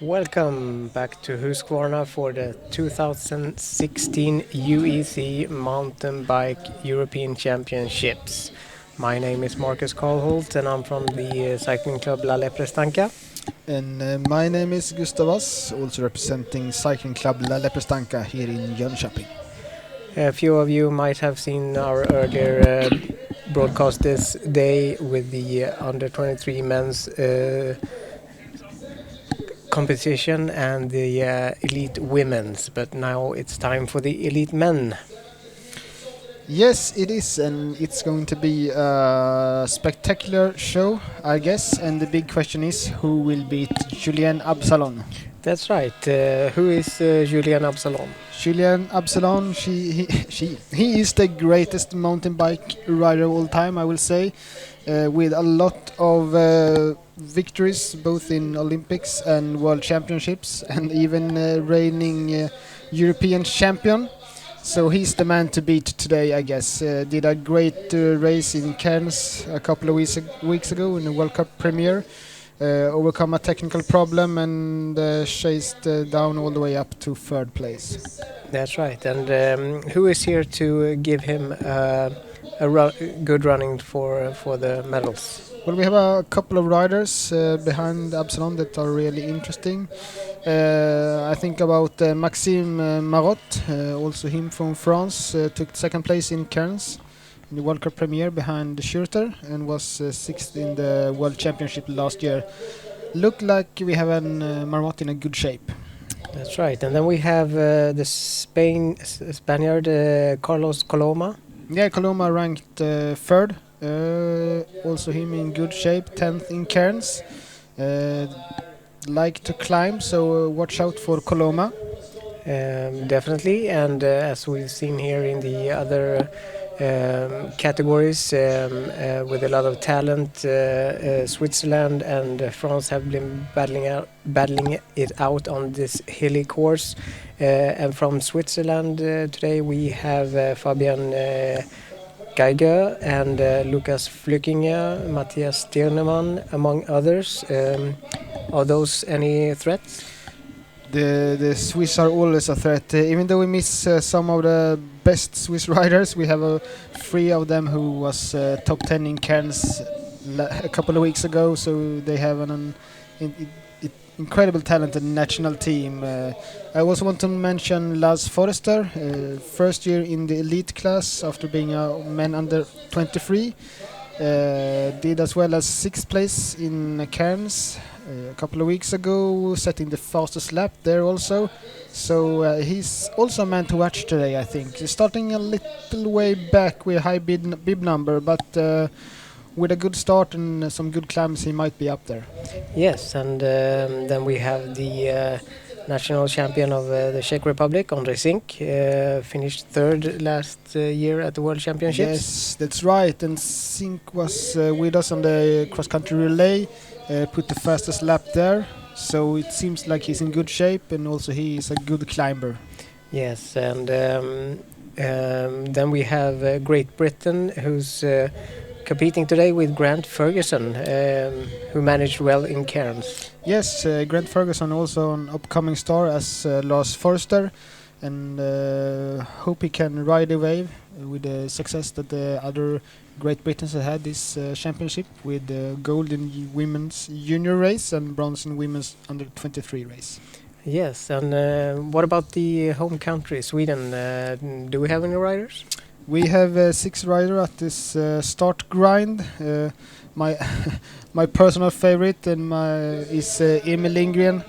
Welcome back to Huskvarna for the 2016 UEC Mountain Bike European Championships. My name is Marcus Karlholt and I'm from the cycling club La Leprestanca. And my name is Gustavas, also representing cycling club La Leprestanca here in Jönköping. A few of you might have seen our earlier broadcast this day with the under 23 men's competition and the elite women's, but now it's time for the elite men. Yes, it is, and it's going to be a spectacular show, I guess. And the big question is, who will beat Julien Absalon? That's right. Who is Julian Absalon? Julien Absalon, he is the greatest mountain bike rider of all time, I will say, with a lot of victories both in Olympics and World Championships, and even reigning European champion. So he's the man to beat today, I guess. Did a great race in Cairns a couple of weeks ago in the World Cup premiere. Overcome a technical problem and chased down all the way up to third place. That's right. And who is here to give him good running for the medals? Well, we have a couple of riders behind Absalon that are really interesting. I think about Maxime Marotte, also him from France, took second place in Cairns in the World Cup premiere behind Schurter and was sixth in the World Championship last year. Look like we have an Marotte in a good shape. That's right. And then we have the Spaniard Carlos Coloma. Yeah, Coloma ranked third. Also him in good shape, 10th in Cairns. Like to climb, so watch out for Coloma. Definitely, and as we've seen here in the other categories, with a lot of talent, Switzerland and France have been battling it out on this hilly course. And from Switzerland today we have Fabian Geiger and Lukas Flückinger, Matthias Stirnemann, among others. Are those any threats? The Swiss are always a threat. Even though we miss some of the best Swiss riders, we have three of them who was top 10 in Cairns a couple of weeks ago. So they have an incredible talented national team. I also want to mention Lars Forrester, first year in the elite class after being a man under 23. Did as well as sixth place in Cairns a couple of weeks ago, setting the fastest lap there also. So he's also a man to watch today, I think. He's starting a little way back with a high bib number, but with a good start and some good climbs, he might be up there. Yes, and then we have the national champion of the Czech Republic, Ondřej Sink, finished third last year at the World Championships. Yes, that's right. And Sink was with us on the cross-country relay, put the fastest lap there. So it seems like he's in good shape, and also he is a good climber. Yes, and then we have Great Britain, who's competing today with Grant Ferguson, who managed well in Cairns. Yes, Grant Ferguson also an upcoming star as Lars Forster, and hope he can ride the wave with the success that the other Great Britons have had this championship, with gold in women's junior race and bronze in women's under 23 race. Yes, and what about the home country, Sweden? Do we have any riders? We have 6 riders at this start grind. My my personal favorite is Emil Lindgren.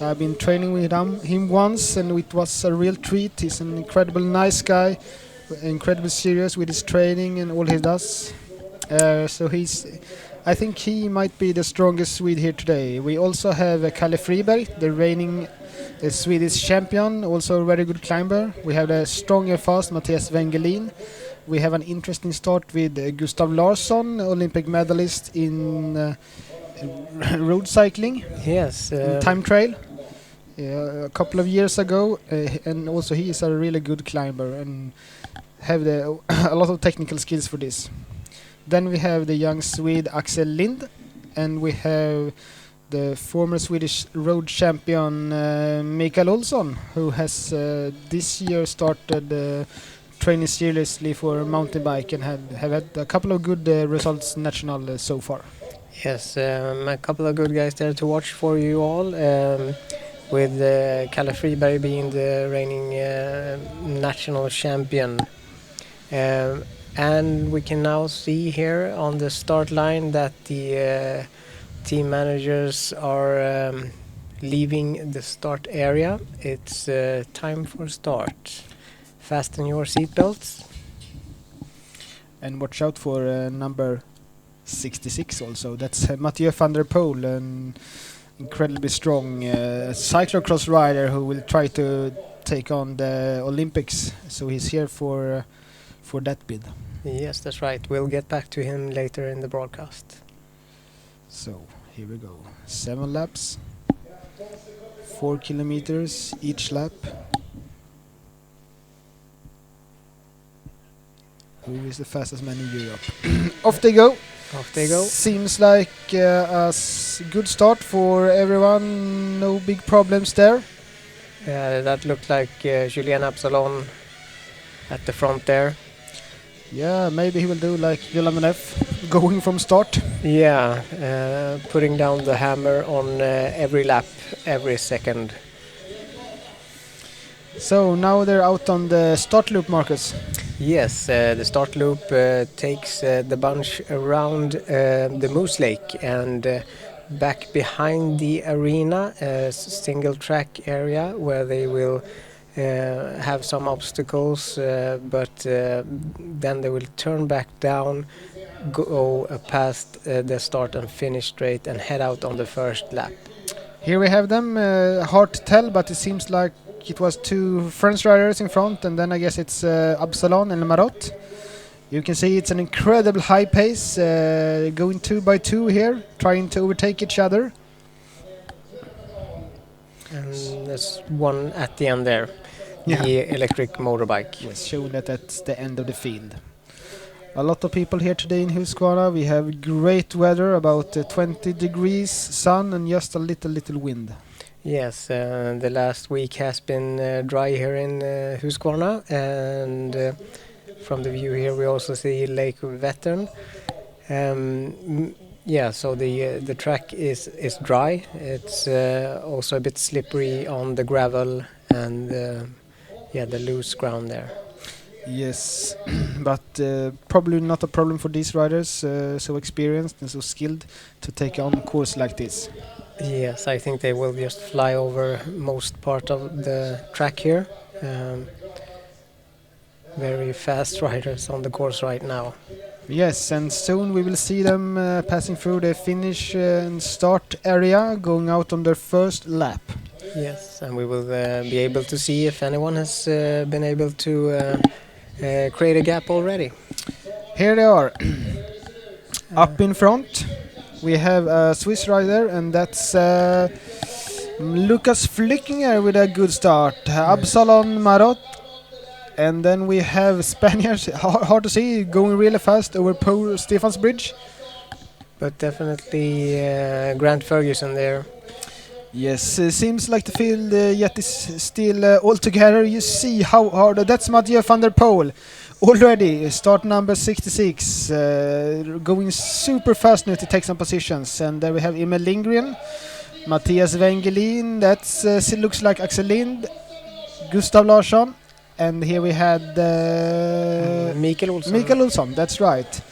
I've been training with him once, and it was a real treat. He's an incredible nice guy, incredibly serious with his training and all he does. So I think he might be the strongest Swede here today. We also have Kalle Friberg, the reigning Swedish champion, also a very good climber. We have the strong and fast Mattias Wengelin. We have an interesting start with Gustav Larsson, Olympic medalist in road cycling. Yes, time trial a couple of years ago, and also he is a really good climber and have a lot of technical skills for this. Then we have the young Swede Axel Lind, and we have the former Swedish road champion Mikael Olsson, who has this year started training seriously for mountain bike and have had a couple of good results national so far. Yes, a couple of good guys there to watch for you all, with Kalle Friberg being the reigning national champion. And we can now see here on the start line that the team managers are leaving the start area. It's time for start. Fasten your seatbelts. And watch out for number 66 also. That's Mathieu van der Poel, an incredibly strong cyclocross rider who will try to take on the Olympics. So he's here for that bid. Yes, that's right. We'll get back to him later in the broadcast. So here we go. 7 laps, 4 kilometers each lap. Who is the fastest man in Europe? Off they go. Off they go. Seems like a good start for everyone. No big problems there. That looked like Julien Absalon at the front there. Yeah, maybe he will do like Villeneuve, going from start. Yeah, putting down the hammer on every lap, every second. So now they're out on the start loop, Marcus. Yes, the start loop takes the bunch around the Moose Lake and back behind the arena, a single track area where they will have some obstacles, but then they will turn back down, go past the start and finish straight and head out on the first lap. Here we have them. Hard to tell, but it seems like it was 2 French riders in front, and then I guess it's Absalon and Marot. You can see it's an incredible high pace, going 2 by 2 here, trying to overtake each other. And there's one at the end there, Yeah. the electric motorbike. Yes, showing that that's the end of the field. A lot of people here today in Huskvarna. We have great weather, about 20 degrees, sun and just a little wind. Yes, the last week has been dry here in Huskvarna, and from the view here we also see Lake Vättern. Yeah, so the track is dry. It's also a bit slippery on the gravel and the loose ground there. Yes, but probably not a problem for these riders, so experienced and so skilled to take on a course like this. Yes, I think they will just fly over most part of the track here. Very fast riders on the course right now. Yes, and soon we will see them passing through the finish and start area, going out on their first lap. Yes, and we will be able to see if anyone has been able to create a gap already. Here they are. Up in front we have a Swiss rider, and that's Lucas Flickinger with a good start. Absalon Marot. And then we have Spaniards, hard to see, going really fast over Stefan's Bridge. But definitely Grant Ferguson there. Yes, seems like the field yet is still all together. You see how hard, that's Mathieu van der Poel. Already, start number 66, going super fast now to take some positions. And there we have Emil Lindgren, Matthias Wengelin, that looks like Axel Lind, Gustav Larsson. And here we had Mikael Olsson. Mikael Olsson, that's right.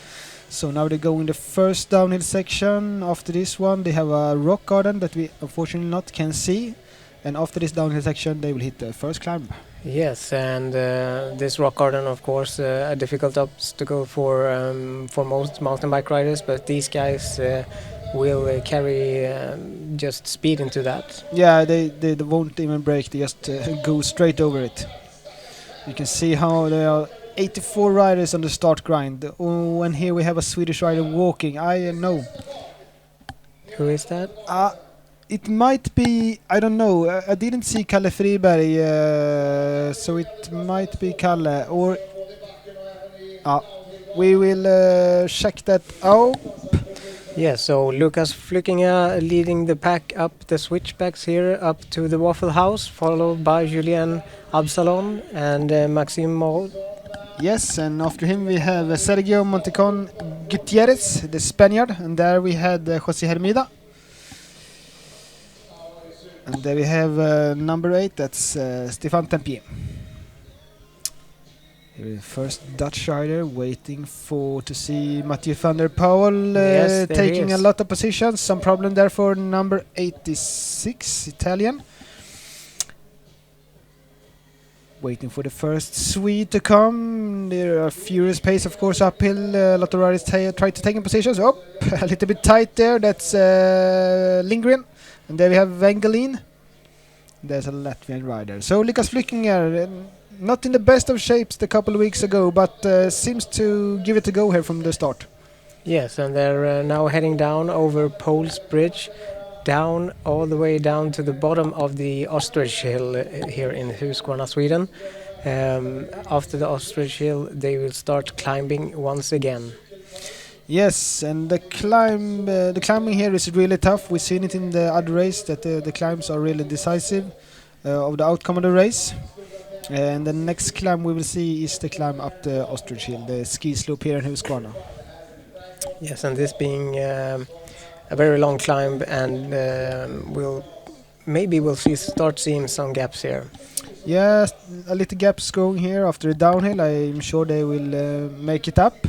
So now they go in the first downhill section. After this one they have a rock garden that we unfortunately not can see. And after this downhill section they will hit the first climb. Yes, and this rock garden, of course, a difficult obstacle for most mountain bike riders, but these guys will carry just speed into that. Yeah, they won't even brake, they just go straight over it. You can see how there are 84 riders on the start grind. Oh, and here we have a Swedish rider walking. I know. Who is that? It might be, I don't know. I didn't see Kalle Friberg, so it might be Kalle. Or we will check that out. Yeah, so Lucas Flückinger leading the pack up the switchbacks here up to the Waffle House, followed by Julian Absalon and Maxime Moreau. Yes, and after him we have Sergio Montecon Gutierrez, the Spaniard, and there we had Jose Hermida. And there we have number 8, that's Stefan Tempier. First Dutch rider waiting to see Mathieu van der Poel Yes, there he taking a is. lot of positions. Some problem there for number 86, Italian. Waiting for the first Swede to come. There are furious pace, of course, uphill. A lot of riders try to take in positions. Oh, a little bit tight there. That's Lindgren. And there we have Wengelin. There's a Latvian rider. So Lukas Flückinger, not in the best of shapes a couple of weeks ago, but seems to give it a go here from the start. Yes, and they're now heading down over Poles Bridge, down all the way down to the bottom of the ostrich hill here in Huskvarna, Sweden. After the ostrich hill, they will start climbing once again. Yes, and the climbing here is really tough. We've seen it in the other race that the climbs are really decisive of the outcome of the race. And the next climb we will see is the climb up the ostrich hill, the ski slope here in Huskvarna. Yes, and this being a very long climb, and we'll start seeing some gaps here. Yes, a little gaps going here after the downhill. I'm sure they will make it up.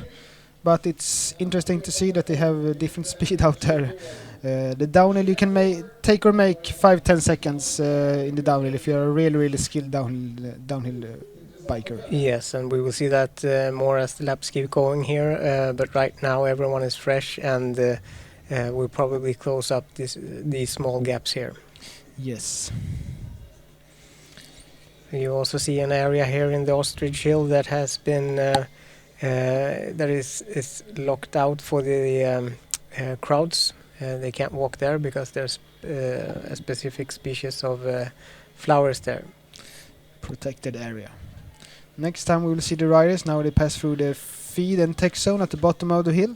But it's interesting to see that they have a different speed out there. The downhill you can take or make 5-10 seconds in the downhill if you're a really skilled downhill biker. Yes, and we will see that more as the laps keep going here. But right now everyone is fresh, and we'll probably close up these small gaps here. Yes. You also see an area here in the ostrich hill that has been that is locked out for the crowds. They can't walk there because there's a specific species of flowers there. Protected area. Next time we will see the riders. Now they pass through the feed and tech zone at the bottom of the hill.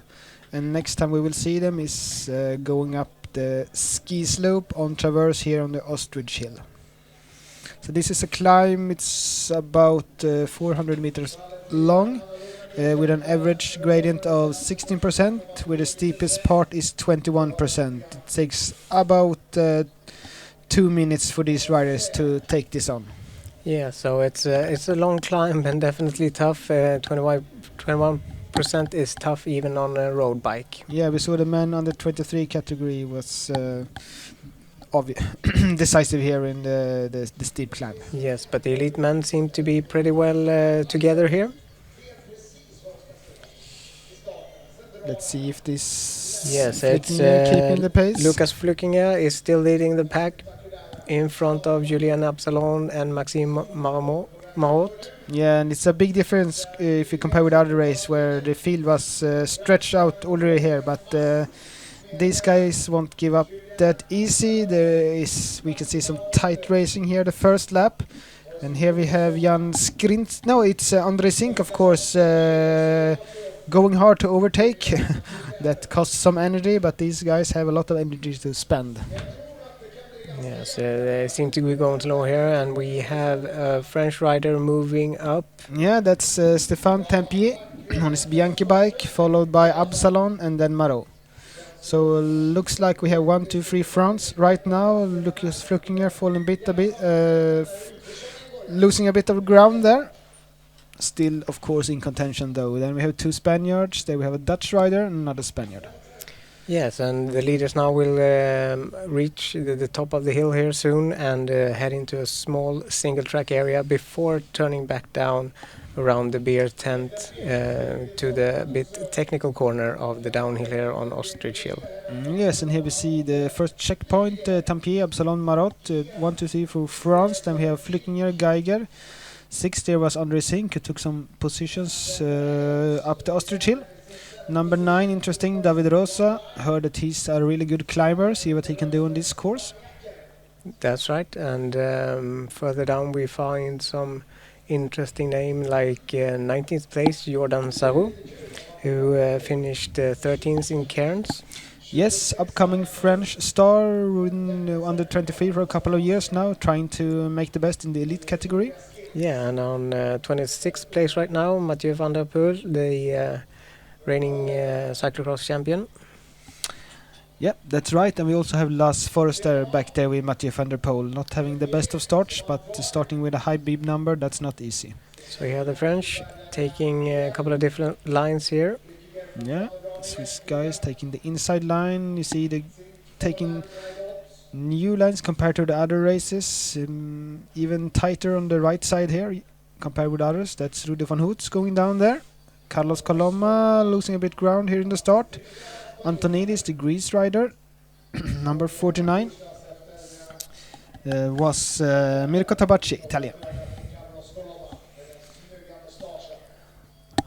And next time we will see them is going up the ski slope on traverse here on the ostrich hill. So this is a climb. It's about 400 meters long. With an average gradient of 16%, where the steepest part is 21%. It takes about 2 minutes for these riders to take this on. Yeah, so it's a long climb and definitely tough. 21% is tough even on a road bike. Yeah, we saw the man under 23 category was decisive here in the steep climb. Yes, but the elite men seem to be pretty well together here. Let's see if this Yes, it's keeping the pace. Lucas Flückinger is still leading the pack in front of Julian Absalon and Maxime Marot. Yeah, and it's a big difference if you compare with other race where the field was stretched out already here, but these guys won't give up that easy. We can see some tight racing here the first lap. And here we have Jan Skrint. No, it's André Sink, of course, going hard to overtake. That costs some energy, but these guys have a lot of energy to spend. Yes, they seem to be going slow here, and we have a French rider moving up. Yeah, that's Stéphane Tempier on his Bianchi bike, followed by Absalon and then Marot. So looks like we have 1, 2, 3 fronts right now. Lucas Flückinger falling losing a bit of ground there. Still, of course, in contention though. Then we have 2 Spaniards. Then we have a Dutch rider and another Spaniard. Yes, and the leaders now will reach the top of the hill here soon and head into a small single-track area before turning back down around the beer tent to the bit technical corner of the downhill here on Ostrich Hill. Yes, and here we see the first checkpoint, Tempier, Absalon, Marot, 1, 2, 3 for France. Then we have Flückinger, Geiger. 6 there was André Sink, who took some positions up the Ostrich Hill. Number 9, interesting, David Rosa. Heard that he's a really good climber. See what he can do on this course. That's right, and further down we find some interesting name like 19th place Jordan Saru, who finished 13th in Cairns. Yes, upcoming French star under 23 for a couple of years now, trying to make the best in the elite category. Yeah, and on 26th place right now, Mathieu van der Poel, the reigning cyclocross champion. Yeah, that's right. And we also have Lars Forrester back there with Mathieu van der Poel, not having the best of starts, but starting with a high bib number, that's not easy. So here the French taking a couple of different lines here. Yeah, Swiss guys taking the inside line. You see the taking new lines compared to the other races, even tighter on the right side here compared with others. That's Rudy van Hoots going down there. Carlos Coloma losing a bit ground here in the start. Antonidis, the Greece rider, number 49, was Mirko Tabacci, Italian.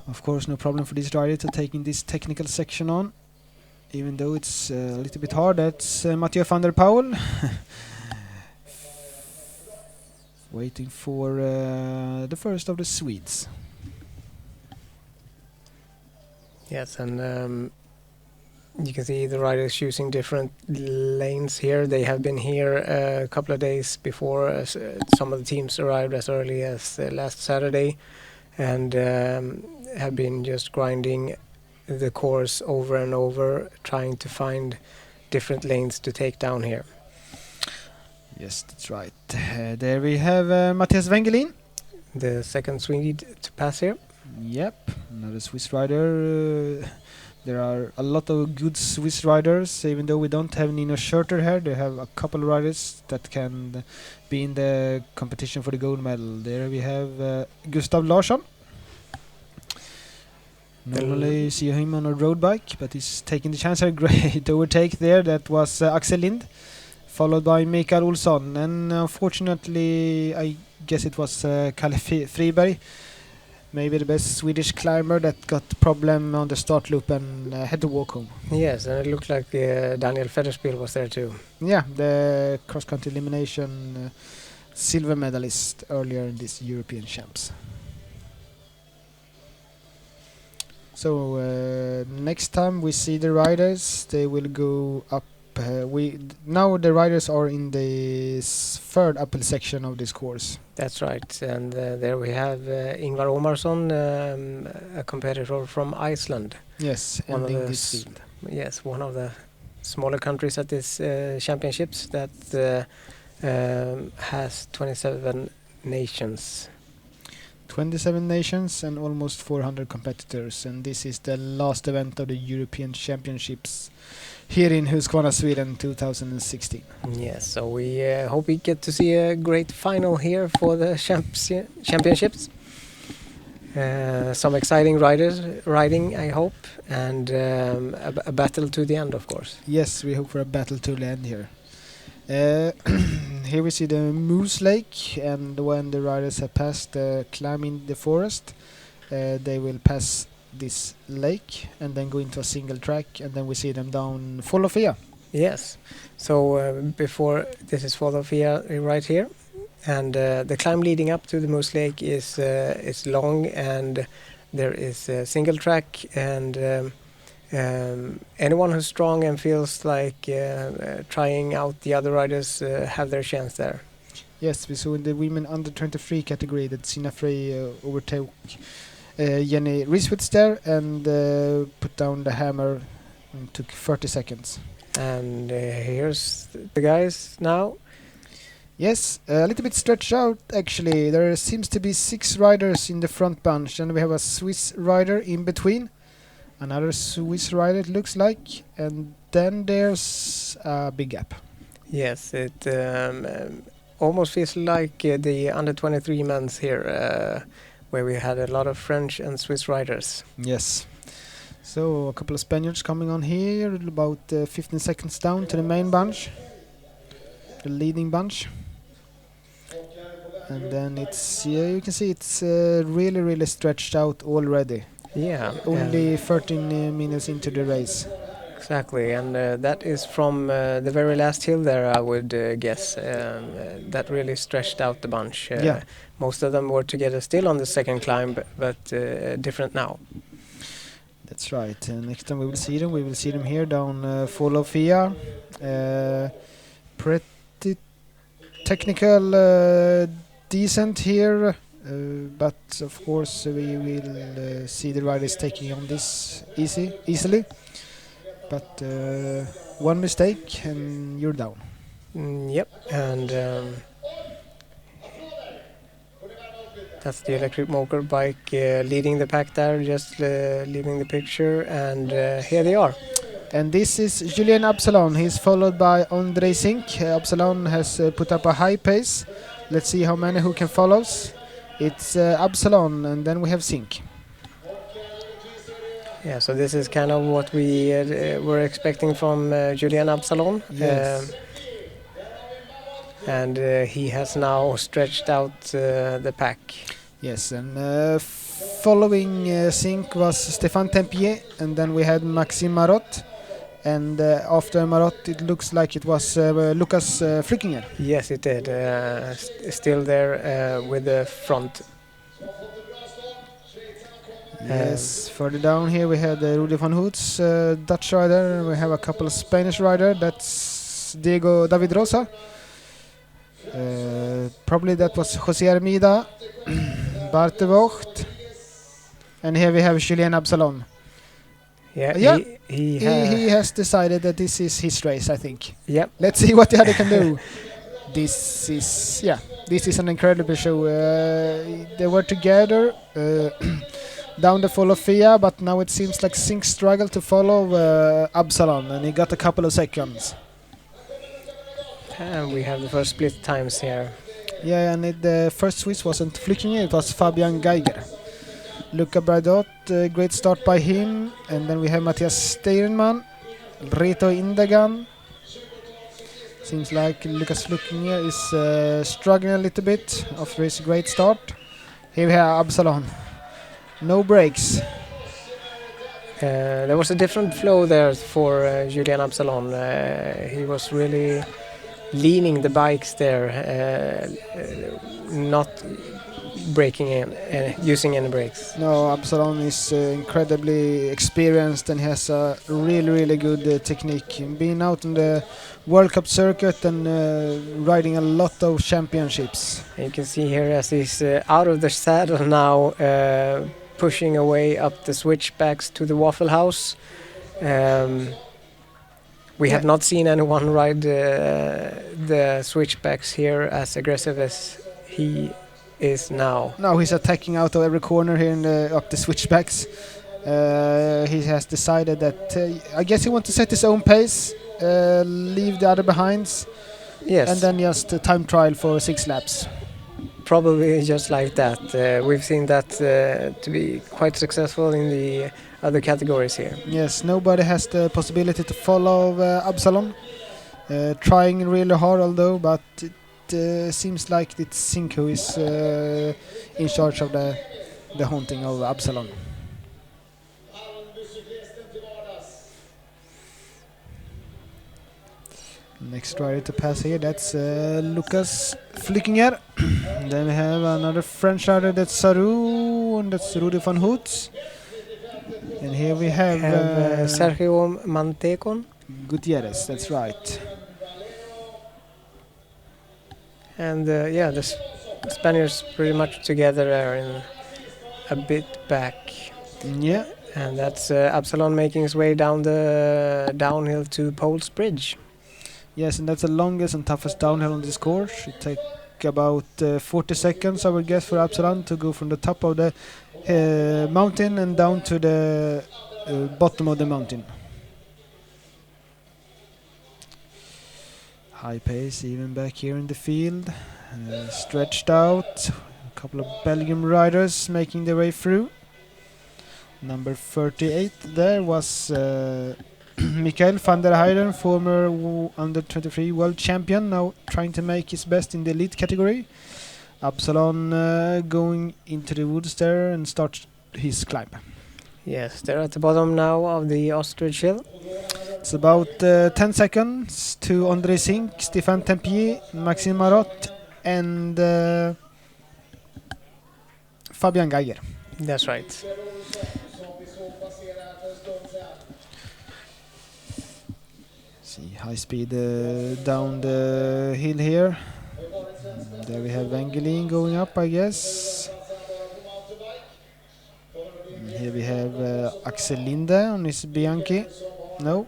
Of course, no problem for this rider to taking this technical section on, even though it's a little bit hard. That's Mathieu van der Poel. Waiting for the first of the Swedes. Yes, and you can see the riders using different lanes here. They have been here a couple of days before. Some of the teams arrived as early as last Saturday, and have been just grinding the course over and over, trying to find different lanes to take down here. Yes, that's right. There we have Matthias Wengelin. The second Swede to pass here. Yep, another Swiss rider. There are a lot of good Swiss riders, even though we don't have Nino Schurter here. They have a couple of riders that can be in the competition for the gold medal. There we have Gustav Larsson. Normally you see him on a road bike, but he's taking the chance. A great overtake there. That was Axel Lind, followed by Mikael Olsson. And unfortunately, I guess it was Kalle Friberg, maybe the best Swedish climber, that got problem on the start loop and had to walk home. Yes, and it looked like Daniel Federspiel was there too. Yeah, the cross-country elimination silver medalist earlier in this European Champs. So next time we see the riders, they will go up. Now the riders are in the third uphill section of this course. That's right, and there we have Ingvar Omarsson, a competitor from Iceland. Yes, One of ending the this field. Yes, one of the smaller countries at this championships that has 27 nations. 27 nations and almost 400 competitors, and this is the last event of the European Championships here in Huskvarna, Sweden, 2016. Yes, so we hope we get to see a great final here for the championships. Some exciting riding, I hope, and a battle to the end, of course. Yes, we hope for a battle to the end here. Here we see the Moose Lake, and when the riders have passed the climb in the forest, they will pass this lake and then go into a single track, and then we see them down Follofia. Yes, so before this is Follofia right here, and the climb leading up to the Moose Lake is long, and there is a single track, and anyone who's strong and feels like trying out the other riders have their chance there. Yes, we saw in the women under 23 category that Sina Frey overtook Jenny Rieswitz there and put down the hammer and took 30 seconds. And here's the guys now. Yes, a little bit stretched out actually. There seems to be 6 riders in the front bunch, and we have a Swiss rider in between. Another Swiss rider, it looks like, and then there's a big gap. Yes, it almost feels like the under 23 men's here, where we had a lot of French and Swiss riders. Yes. So a couple of Spaniards coming on here, about 15 seconds down to the main bunch, the leading bunch. And then it's, you can see it's really stretched out already. Yeah. Only 13 minutes into the race. Exactly, and that is from the very last hill there, I would guess. That really stretched out the bunch. Yeah. Most of them were together still on the second climb, but different now. That's right. Next time we will see them here down Fall of Fia. Pretty technical, decent here, but of course we will see the riders taking on this easily. But one mistake and you're down. Yep, and that's the electric motorbike leading the pack there, just leaving the picture, and here they are. And this is Julien Absalon. He's followed by Andrei Sink. Absalon has put up a high pace. Let's see how many who can follow. It's Absalon, and then we have Sink. Yeah, so this is kind of what we were expecting from Julien Absalon. Yes. And he has now stretched out the pack. Yes, and following Sink was Stéphane Tempier, and then we had Maxime Marotte. And after Marotte, it looks like it was Lucas Flickinger. Yes, it did. Still there with the front. Yes, further down here we had Rudy van Hoots, Dutch rider. We have a couple of Spanish rider. That's David Rosa. Probably that was José Armida, Bart de Vogt, and here we have Julien Absalon. Yeah, he has decided that this is his race, I think. Yep. Let's see what the other can do. This is an incredible show. They were together down the Fall of Fia, but now it seems like Sink struggled to follow Absalon, and he got a couple of seconds. And we have the first split times here. Yeah, and the first Swiss wasn't Flickinger, it was Fabian Geiger. Luca Bradot, great start by him. And then we have Matthias Steirenman, Reto Indagan. Seems like Lucas Flickinger is struggling a little bit after his great start. Here we have Absalon. No brakes. There was a different flow there for Julien Absalon. He was really leaning the bikes there, not braking in, using any brakes. No, Absalon is incredibly experienced and has a really good technique. Being out on the World Cup circuit and riding a lot of championships. You can see here as he's out of the saddle now, pushing away up the switchbacks to the Waffle House. We have not seen anyone ride the switchbacks here as aggressive as he is now. Now he's attacking out of every corner here in up the switchbacks. He has decided that I guess he wants to set his own pace, leave the other behinds, yes, and then just a time trial for 6 laps. Probably just like that. We've seen that to be quite successful in the other categories here. Yes, nobody has the possibility to follow Absalon. Trying really hard, although, but it seems like it's Sink who is in charge of the haunting of Absalon. Next rider to pass here, that's Lucas Flickinger. Then we have another French rider, that's Saru, and that's Rudy van Hoots. And here we have Sergio Mantecon. Gutierrez, that's right. And the Spaniards pretty much together there in a bit back. Yeah. And that's Absalon making his way down the downhill to Poles Bridge. Yes, and that's the longest and toughest downhill on this course. It takes about 40 seconds, I would guess, for Absalon to go from the top of the mountain and down to the bottom of the mountain. High pace even back here in the field. Stretched out. A couple of Belgian riders making their way through. Number 38 there was Mikael van der Heijden, former under-23 world champion, now trying to make his best in the elite category. Absalon going into the woods there and starts his climb. Yes, they're at the bottom now of the Ostrich Hill. It's about 10 seconds to André Sink, Stéphane Tempier, Maxime Marotte, and Fabian Geiger. That's right. See high speed down the hill here. There we have Vangelin going up, I guess. Here we have Axel Linde on his Bianchi. No,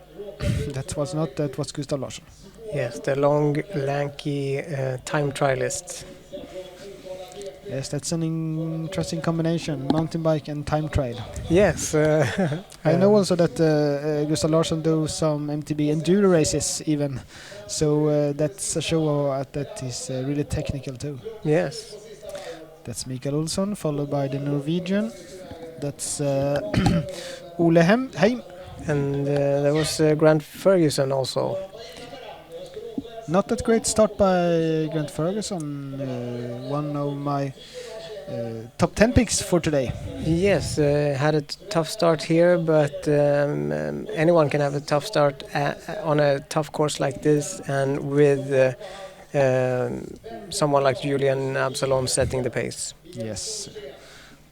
that was not. That was Gustav Larsson. Yes, the long, lanky time trialist. Yes, that's an interesting combination: mountain bike and time trial. Yes. I know also that Gustav Larsson do some MTB enduro races even, so that's a show that is really technical too. Yes. That's Mikael Olsson, followed by the Norwegian. That's Ole Heim. And there was Grant Ferguson also. Not that great start by Grant Ferguson, one of my top 10 picks for today. Yes, had a tough start here, but anyone can have a tough start on a tough course like this, and with someone like Julian Absalon setting the pace. Yes,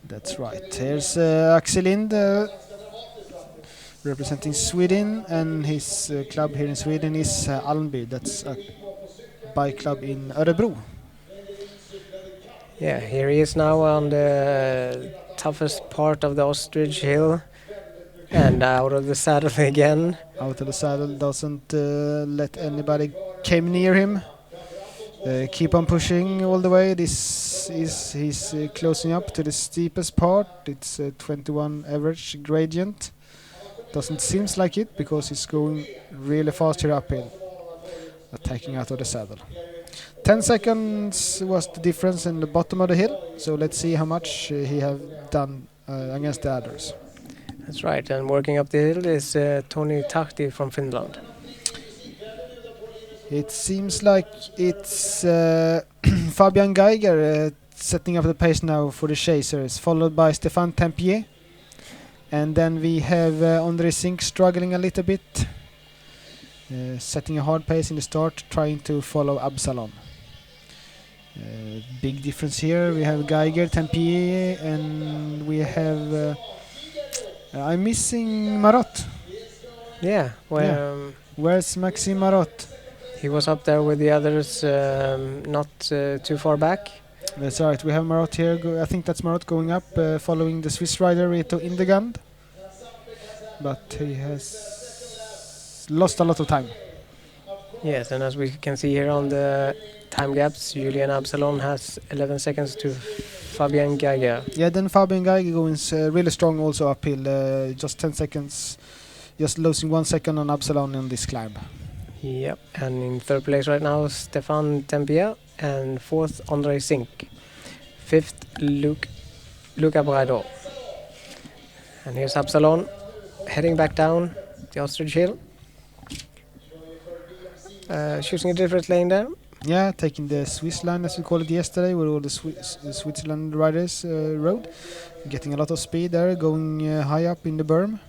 that's right. Here's Axel Lind representing Sweden, and his club here in Sweden is Almby. That's a bike club in Örebro. Yeah, here he is now on the toughest part of the ostrich hill, and out of the saddle again. Out of the saddle, doesn't let anybody came near him. Keep on pushing all the way. He's closing up to the steepest part. It's a 21 average gradient. Doesn't seems like it because he's going really fast here uphill, attacking out of the saddle. 10 seconds was the difference in the bottom of the hill, so let's see how much he have done against the others. That's right, and working up the hill is Toni Tahti from Finland. It seems like it's Fabian Geiger setting up the pace now for the chasers, followed by Stéphane Tempier. And then we have André Sink struggling a little bit, setting a hard pace in the start, trying to follow Absalon. Big difference here. We have Geiger, Tempier, and we have... I'm missing Marot. Yeah, Where's Maxime Marot? he was up there with the others, not too far back. That's right, we have Marot here. I think that's Marot going up, following the Swiss rider Reto Indegand. But he has lost a lot of time. Yes, and as we can see here on the time gaps, Julian Absalon has 11 seconds to Fabian Geiger. Yeah, then Fabian Geiger going really strong also uphill, just 10 seconds, just losing 1 second on Absalon in this climb. Yep, and in third place right now, Stéphane Tempier, and fourth, André Sink. Fifth, Luca Braido. And here's Absalon heading back down the ostrich hill. Choosing a different lane there. Yeah, taking the Swiss line as we called it yesterday, where all the Switzerland riders rode. Getting a lot of speed there, going high up in the berm.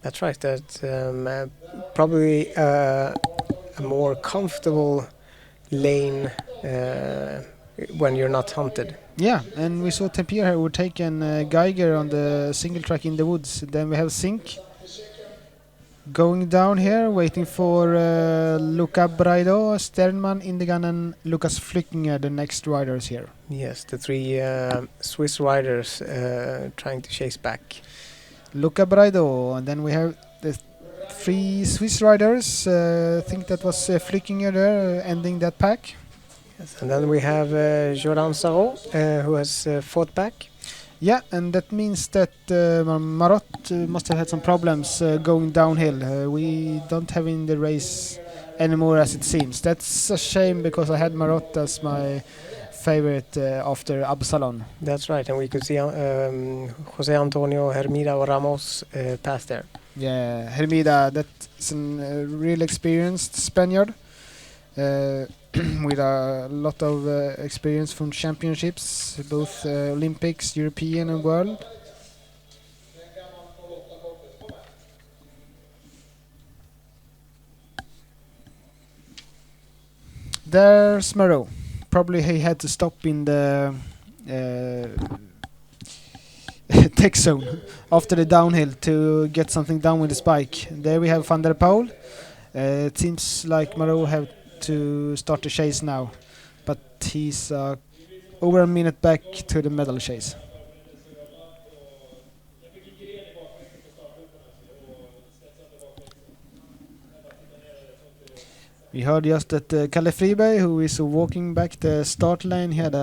That's right, that's probably a more comfortable lane when you're not hunted. Yeah, and we saw Tempier here overtaken Geiger on the single track in the woods. Then we have Sink going down here, waiting for Luca Braido, Sternman, Indigan, and Lucas Flickinger, the next riders here. Yes, the three Swiss riders trying to chase back. Luca Braido, and then we have the three Swiss riders. I think that was Flickinger there, ending that pack. Yes, and then we have Jordan Sarro, who has fought back. Yeah, and that means that Marot must have had some problems going downhill. We don't have in the race anymore, as it seems. That's a shame, because I had Marot as my favorite after Absalon. That's right, and we could see Jose Antonio Hermida Ramos pass there. Yeah, Hermida, that's a real experienced Spaniard with a lot of experience from championships, both Olympics, European and world. There's Marot. Probably he had to stop in the tech zone after the downhill to get something done with his bike. There we have Van der Poel, It seems like Moreau have to start the chase now, but he's over a minute back to the medal chase. We heard just that Kalle Friberg, who is walking back the start line, he had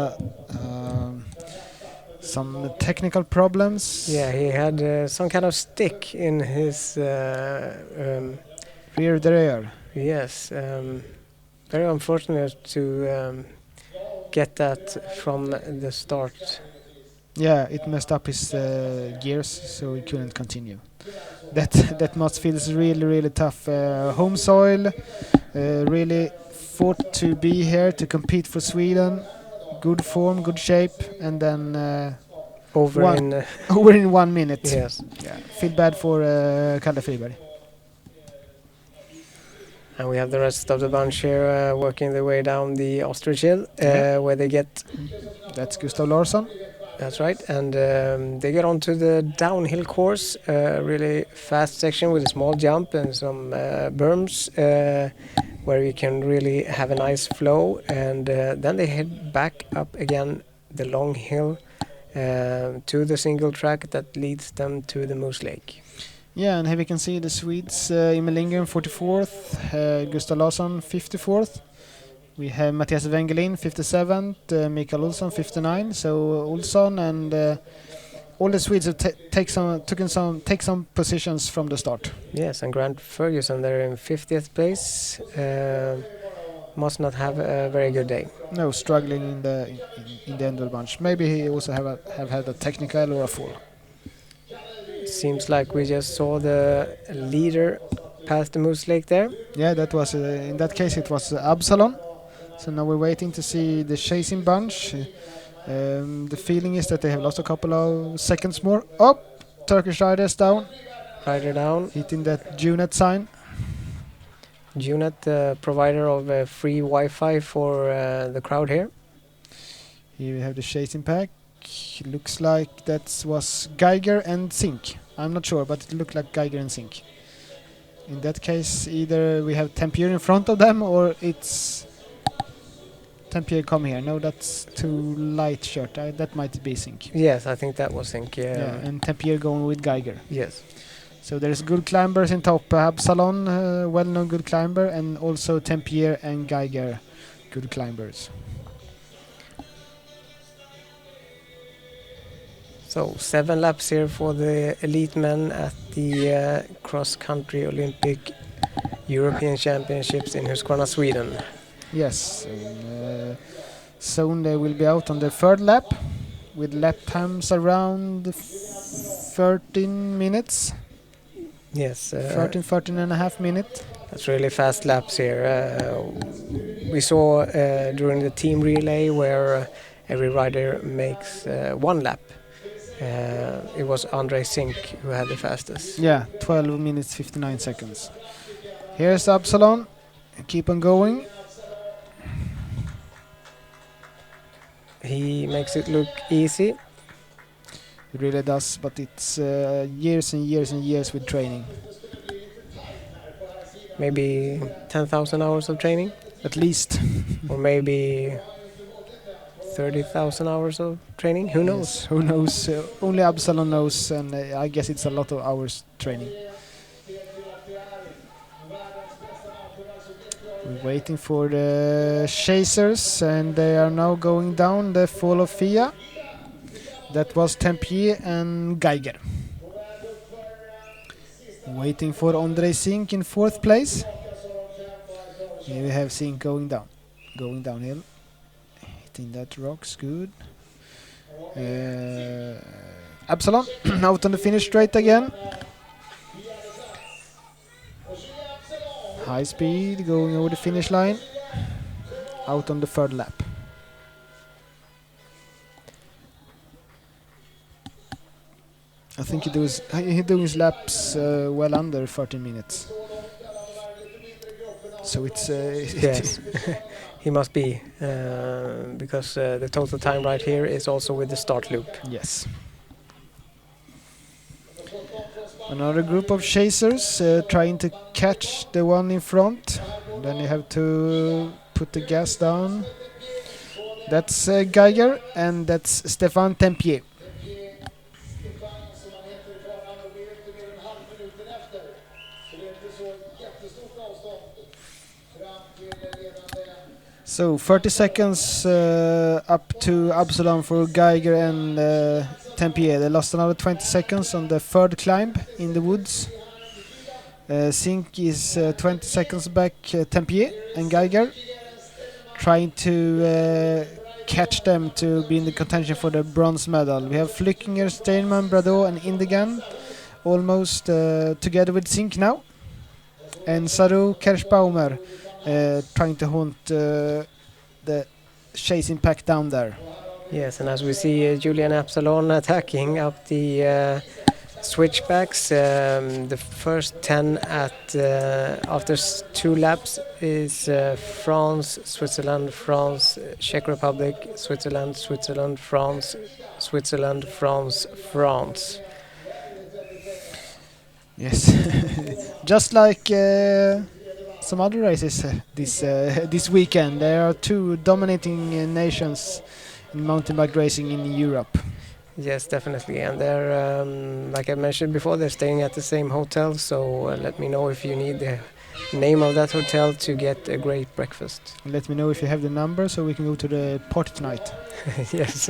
some technical problems. Yeah, he had some kind of stick in his Rear derailleur. yes. Very unfortunate to get that from the start. Yeah, it messed up his gears, so he couldn't continue. That must feels really tough. Home soil, really fought to be here to compete for Sweden. Good form, good shape, and then Over in over in 1 minute. yes. Yeah, feel bad for Kalle Friberg. And we have the rest of the bunch here working their way down the ostrich hill, where they get. That's Gustav Larsson. That's right, and they get onto the downhill course, really fast section with a small jump and some berms, where you can really have a nice flow. And then they head back up again the long hill to the single track that leads them to the Moose Lake. Yeah, and here we can see the Swedes, Emil Lindgren 44th, Gustav Larsson 54th. We have Mattias Wengelin 57th, Mikael Olsson 59. So Olsson and all the Swedes have take some positions from the start. Yes, and Grant Ferguson there in 50th place must not have a very good day. No, struggling in the end of the bunch. Maybe he also have had a technical or a fall. Seems like we just saw the leader pass the Moose Lake there. Yeah, that was in that case it was Absalon. So now we're waiting to see the chasing bunch. The feeling is that they have lost a couple of seconds more. Oh, Turkish riders down. Rider down. Hitting that Junet sign. Junet, the provider of free Wi-Fi for the crowd here. Here we have the chasing pack. Looks like that was Geiger and Zink. I'm not sure, but it looked like Geiger and Zink. In that case, either we have Tempier in front of them or it's Tempier come here. No, that's too light shirt. That might be Zink. Yes, I think that was Zink. Yeah, and Tempier going with Geiger. Yes. So there's good climbers in top. Absalon, well-known good climber, and also Tempier and Geiger, good climbers. So 7 laps here for the elite men at the cross-country Olympic European Championships in Huskvarna, Sweden. Yes, soon they will be out on the third lap with lap times around 13 minutes. Yes. 13 and a half minutes. That's really fast laps here. We saw during the team relay where every rider makes 1 lap. It was Andrei Zink who had the fastest. Yeah, 12 minutes 59 seconds. Here's Absalon. Keep on going. He makes it look easy. It really does, but it's years and years and years with training. Maybe 10,000 hours of training, At least. or maybe 30,000 hours of training. Who knows? Yes, who knows? Only Absalon knows, and I guess it's a lot of hours training. We're waiting for the chasers, and they are now going down the fall of Fia. That was Tempier and Geiger. Waiting for Andrei Zink in 4th place. Here we have Zink going downhill. Hitting that rocks, good. Absalon out on the finish straight again. High speed going over the finish line. Out on the 3rd lap. I think he doing his laps well under 13 minutes. So it's Yes, he must be, because the total time right here is also with the start loop. Yes. Another group of chasers trying to catch the one in front. Then you have to put the gas down. That's Geiger and that's Stéphane Tempier. So 30 seconds up to Absalon for Geiger and Tempier. They lost another 20 seconds on the third climb in the woods. Sink is 20 seconds back, Tempier and Geiger, trying to catch them to be in the contention for the bronze medal. We have Flückinger, Steinman, Brado and Indigan almost together with Sink now. And Saru Kerschbaumer trying to hunt the chasing pack down there. Yes, and as we see Julian Absalon attacking up the switchbacks, the first 10 at after 2 laps is France, Switzerland, France, Czech Republic, Switzerland, Switzerland, France, Switzerland, France, France. Yes, just like some other races this weekend. There are 2 dominating nations in mountain bike racing in Europe. Yes, definitely, and they're like I mentioned before, they're staying at the same hotel, so let me know if you need the name of that hotel to get a great breakfast. Let me know if you have the number so we can go to the party tonight. Yes.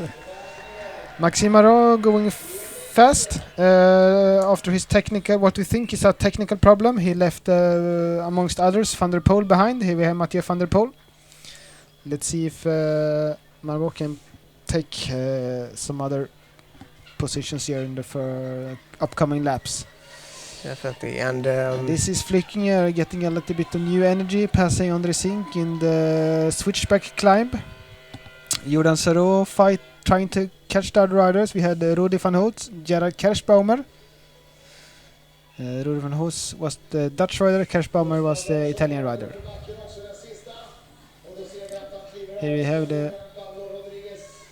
Maxime Marot going fast after his technical, what we think is a technical problem. He left amongst others Van der Poel behind. Here we have Mathieu Van der Poel. Let's see if Marot can take some other positions here in the upcoming laps. Definitely, and this is Flückinger getting a little bit of new energy, passing André Sink in the switchback climb. Jordan Sarro trying to catch the other riders. We had Rudi van Hout, Gerard Kerschbaumer. Rudi van Hout was the Dutch rider, Kerschbaumer was the Italian rider. Here we have the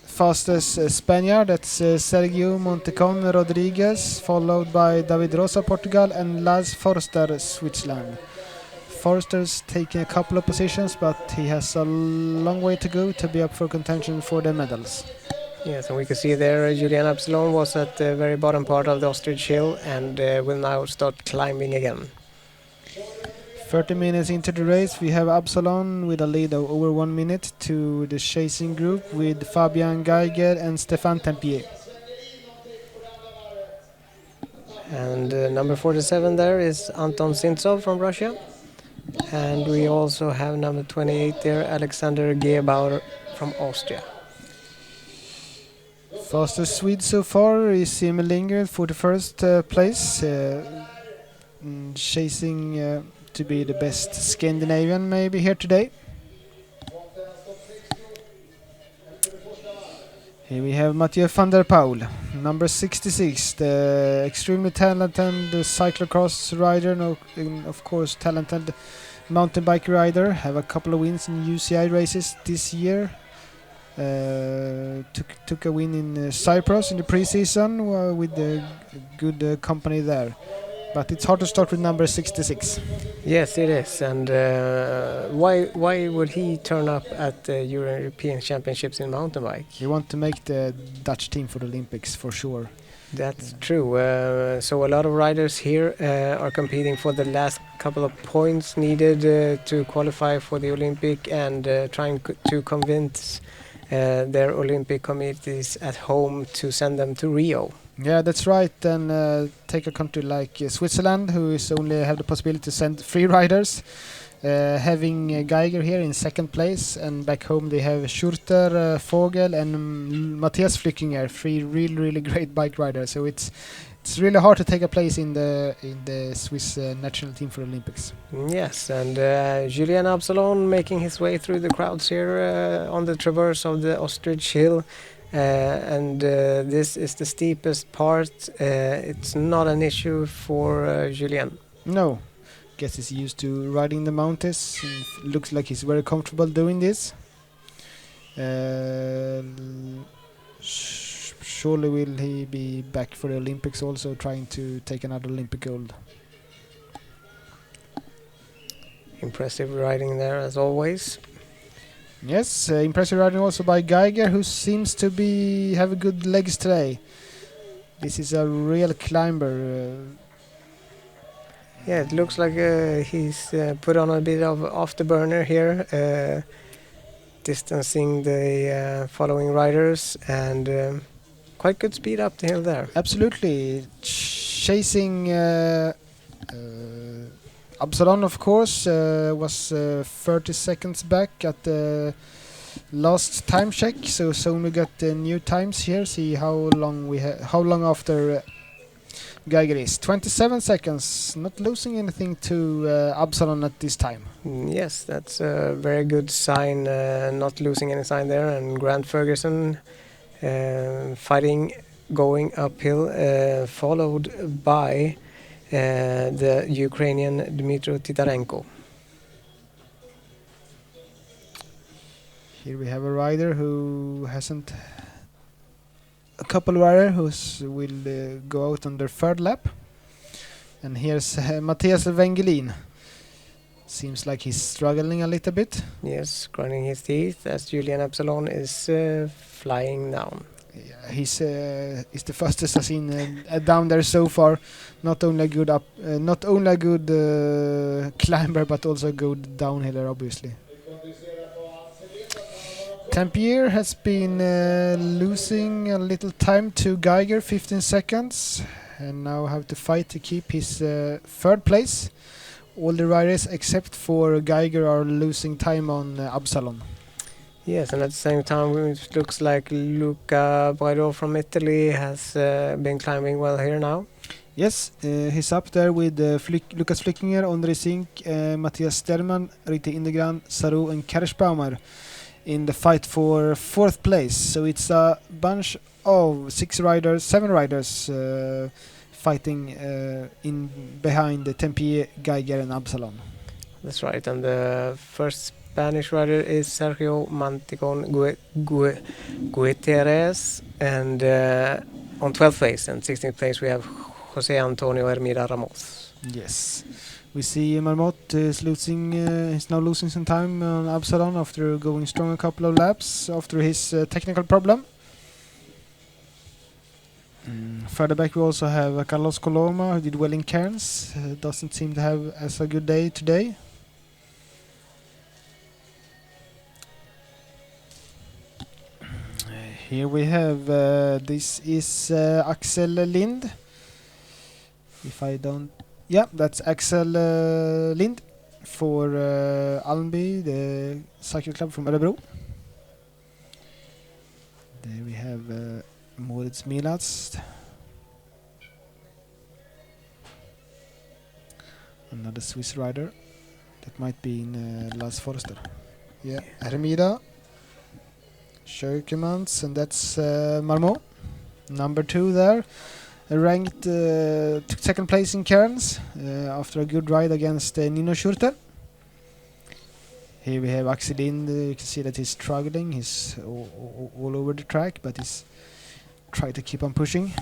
fastest Spaniard, that's Sergio Montecon Rodriguez, followed by David Rosa, Portugal, and Lars Forster, Switzerland. Forster's taking a couple of positions, but he has a long way to go to be up for contention for the medals. yes, and we can see there Julian Absalon was at the very bottom part of the ostrich hill and will now start climbing again. 30 minutes into the race, we have Absalon with a lead of over 1 minute to the chasing group with Fabian Geiger and Stéphane Tempier. And number 47 there is Anton Sintsov from Russia. And we also have number 28 there, Alexander Gebauer from Austria. Fastest Swede so far is Emil Lindgren for the first place, chasing to be the best Scandinavian maybe here today. Here we have Mathieu van der Poel, number 66, the extremely talented cyclocross rider, and of course talented mountain bike rider. Have a couple of wins in UCI races this year. Took a win in Cyprus in the pre-season with the good company there. But it's hard to start with number 66. Yes, it is. And why would he turn up at the European Championships in mountain bike? He wants to make the Dutch team for the Olympics for sure. That's true. So a lot of riders here are competing for the last couple of points needed to qualify for the Olympic and trying to convince their Olympic committees at home to send them to Rio. Yeah, that's right. And take a country like Switzerland, who is only have the possibility to send 3 riders. Having Geiger here in second place, and back home they have Schurter, Vogel, and Matthias Flückinger, 3 really great bike riders. So it's really hard to take a place in the Swiss national team for Olympics. Yes, and Julian Absalon making his way through the crowds here on the traverse of the Ostrich Hill. And this is the steepest part. It's not an issue for Julien. No, guess he's used to riding the mountains. Looks like he's very comfortable doing this. surely will he be back for the Olympics also, trying to take another Olympic gold. Impressive riding there as always. Yes, impressive riding also by Geiger, who seems to have good legs today. This is a real climber. Yeah, it looks like he's put on a bit of afterburner here, distancing the following riders, and quite good speed up the hill there. Absolutely. Chasing Absalon, of course, was 30 seconds back at the last time check. So soon we got the new times here. See how long after Geiger is. 27 seconds. Not losing anything to Absalon at this time. Yes, that's a very good sign. Not losing any sign there, and Grant Ferguson fighting, going uphill, followed by the Ukrainian Dmitry Titarenko. Here we have a rider who hasn't. A couple of riders who will go out on their third lap. And here's Matthias Wengelin. Seems like he's struggling a little bit. Yes, grinding his teeth as Julian Absalon is flying down. Yeah, he's the fastest I've seen down there so far. Not only a good climber, but also a good downhiller, obviously. Tampier has been losing a little time to Geiger, 15 seconds, and now have to fight to keep his third place. All the riders except for Geiger are losing time on Absalon. Yes, and at the same time it looks like Luca Braido from Italy has been climbing well here now. Yes, he's up there with Lukas Flickinger, Ondrej Zink, Matthias Sterman, Rite Indegran, Saru and Kerschbaumer in the fight for fourth place. So it's a bunch of 7 riders fighting in behind the Tempier, Geiger and Absalon. That's right, and the first Spanish rider is Sergio Manticon Guterres, and on 12th place, and 16th place we have Jose Antonio Hermida Ramos. Yes. We see Marmot is now losing some time on Absalon after going strong a couple of laps after his technical problem. Further back we also have Carlos Coloma, who did well in Cairns. Doesn't seem to have as a good day today. Here we have, this is Axel Lind. If I don't... Yeah, that's Axel Lind for Almby, the cycle club from Örebro. There we have Moritz Milats. Another Swiss rider. That might be in Lars Forster. Yeah, Hermida. Schökemans, and that's Marmot. Number 2 there. Ranked took second place in Cairns after a good ride against Nino Schurter. Here we have Axel Lind. You can see that he's struggling. He's all over the track, but he's trying to keep on pushing.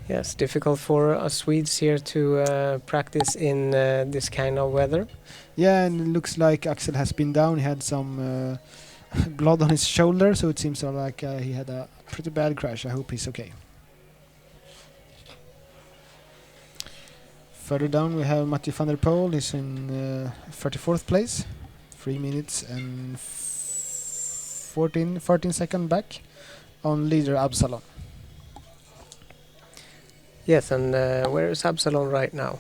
Yes, difficult for us Swedes here to practice in this kind of weather. Yeah, and it looks like Axel has been down. He had some blood on his shoulder, so it seems like he had a pretty bad crash. I hope he's okay. Further down we have Mathieu van der Poel. He's in 34th place, 3 minutes and 14 seconds back on leader Absalon. Yes, and where is Absalon right now?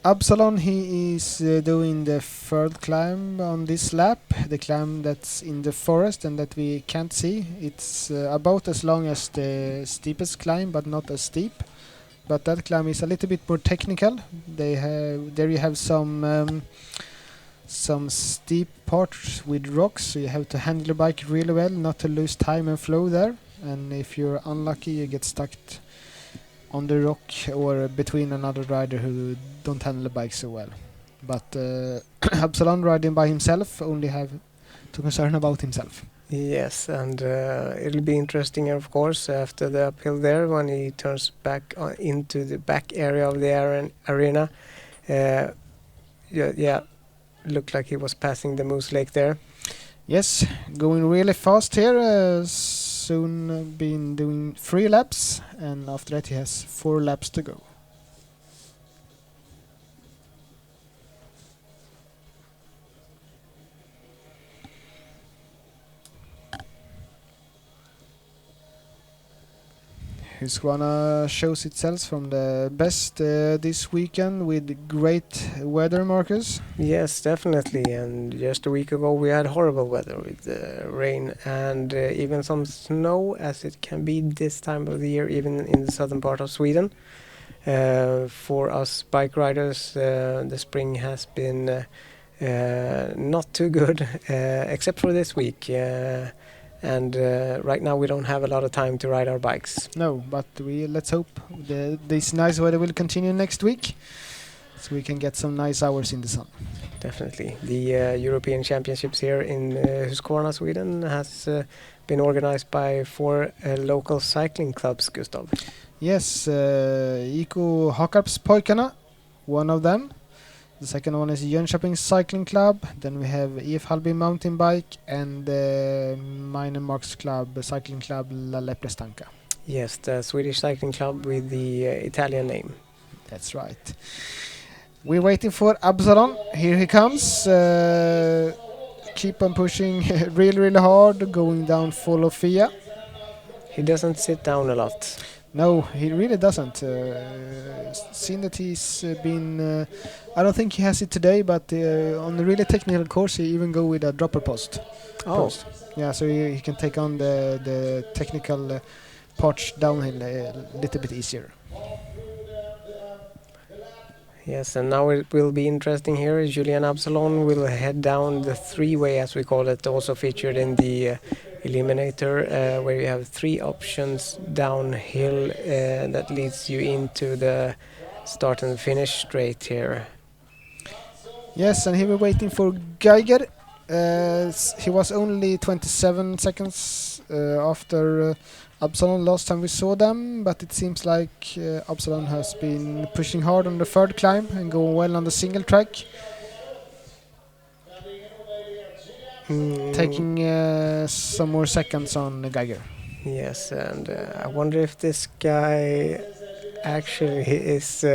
Absalon, he is doing the third climb on this lap, the climb that's in the forest and that we can't see. It's about as long as the steepest climb, but not as steep. But that climb is a little bit more technical. There you have some steep parts with rocks, so you have to handle the bike really well, not to lose time and flow there. And if you're unlucky, you get stuck on the rock or between another rider who don't handle the bike so well. But Absalon riding by himself only have to concern about himself. Yes, and it'll be interesting, of course, after the uphill there when he turns back into the back area of the arena. Uh, yeah, looked like he was passing the Moose Lake there. Yes, going really fast here. Soon been doing 3 laps, and after that he has 4 laps to go. Huskvarna shows itself from the best this weekend with great weather, Marcus. Yes, definitely. And just a week ago we had horrible weather with rain and even some snow, as it can be this time of the year, even in the southern part of Sweden. For us bike riders, the spring has been not too good, except for this week. And right now we don't have a lot of time to ride our bikes. No, but let's hope this nice weather will continue next week, so we can get some nice hours in the sun. Definitely. The European Championships here in Huskvarna, Sweden has been organized by 4 local cycling clubs, Gustav. Yes, IK Hakarpspojkarna, one of them. The second one is Jönköping Cycling Club. Then we have EF Halby Mountain Bike and Mine Marks Club, Cycling Club La Leprestanka. Yes, the Swedish cycling club with the Italian name. That's right. We're waiting for Absalon. Here he comes. Keep on pushing really, really hard, going down full of Fia. He doesn't sit down a lot. No, he really doesn't. Seen that he's been... I don't think he has it today, but on the really technical course he even go with a dropper post. Yeah, so he can take on the technical parts downhill a little bit easier. Yes, and now it will be interesting here. Julian Absalon will head down the 3-way, as we call it, also featured in the Eliminator, where you have 3 options downhill that leads you into the start and finish straight here. Yes, and here we're waiting for Geiger. He was only 27 seconds after Absalon last time we saw them, but it seems like Absalon has been pushing hard on the 3rd climb and going well on the single track. Taking some more seconds on Geiger. Yes, and I wonder if this guy actually is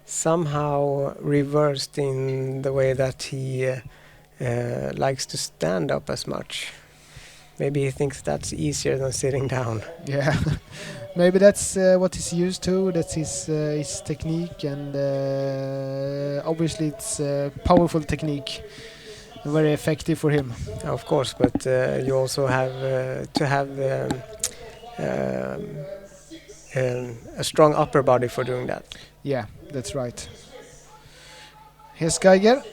somehow reversed in the way that he likes to stand up as much. Maybe he thinks that's easier than sitting down. Yeah, maybe that's what he's used to. That's his technique, and obviously it's powerful technique, very effective for him. Of course, but you also have to have a strong upper body for doing that. Yeah, that's right. Here's Geiger.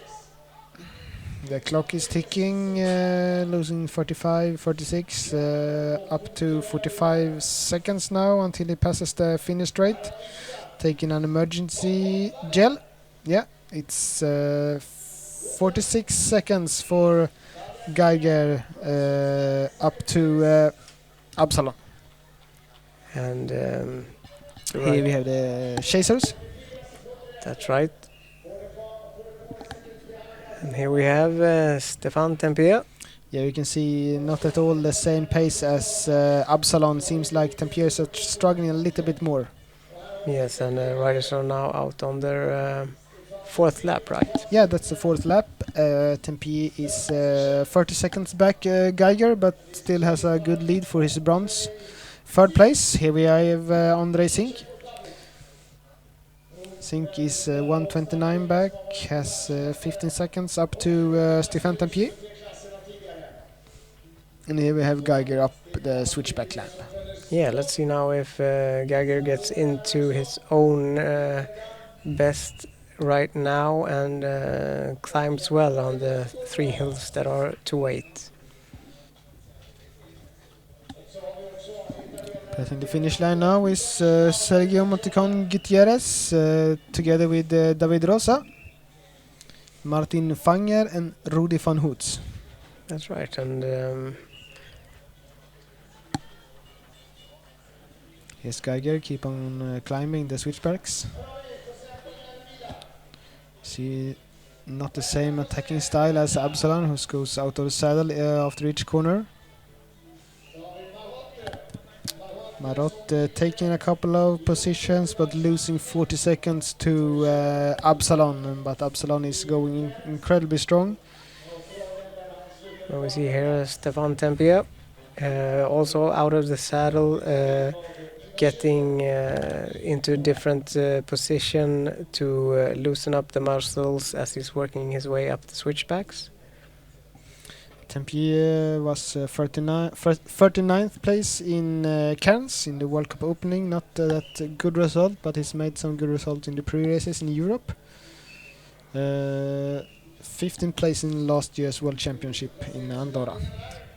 The clock is ticking, losing 45, 46, up to 45 seconds now until he passes the finish straight. Taking an emergency gel. Yeah, it's 46 seconds for Geiger up to Absalon. And here we have the chasers. That's right. And here we have Stefan Tempier. Yeah, you can see not at all the same pace as Absalon. Seems like Tempier is struggling a little bit more. Yes, and riders are now out on their 4th lap, right? Yeah, that's the 4th lap. Tempier is 30 seconds back Geiger, but still has a good lead for his bronze. 3rd place, here we have Andrei Sink. Sink is 129 back, has 15 seconds up to Stefan Tempier. And here we have Geiger up the switchback climb. Yeah, let's see now if Geiger gets into his own best right now and climbs well on the 3 hills that are to wait. Passing the finish line now is Sergio Montecon Gutierrez together with David Rosa, Martin Fanger and Rudi van Hoots. That's right, and Here's Geiger, keep on climbing the switchbacks. See, not the same attacking style as Absalon, who goes out of the saddle after each corner. Marot taking a couple of positions but losing 40 seconds to Absalon, but Absalon is going incredibly strong. Well, we see here Stefan Tempia, also out of the saddle, getting into a different position to loosen up the muscles as he's working his way up the switchbacks. Tempier was 39th place in Cairns in the World Cup opening. Not that good result, but he's made some good results in the pre-races in Europe. 15th place in last year's World Championship in Andorra.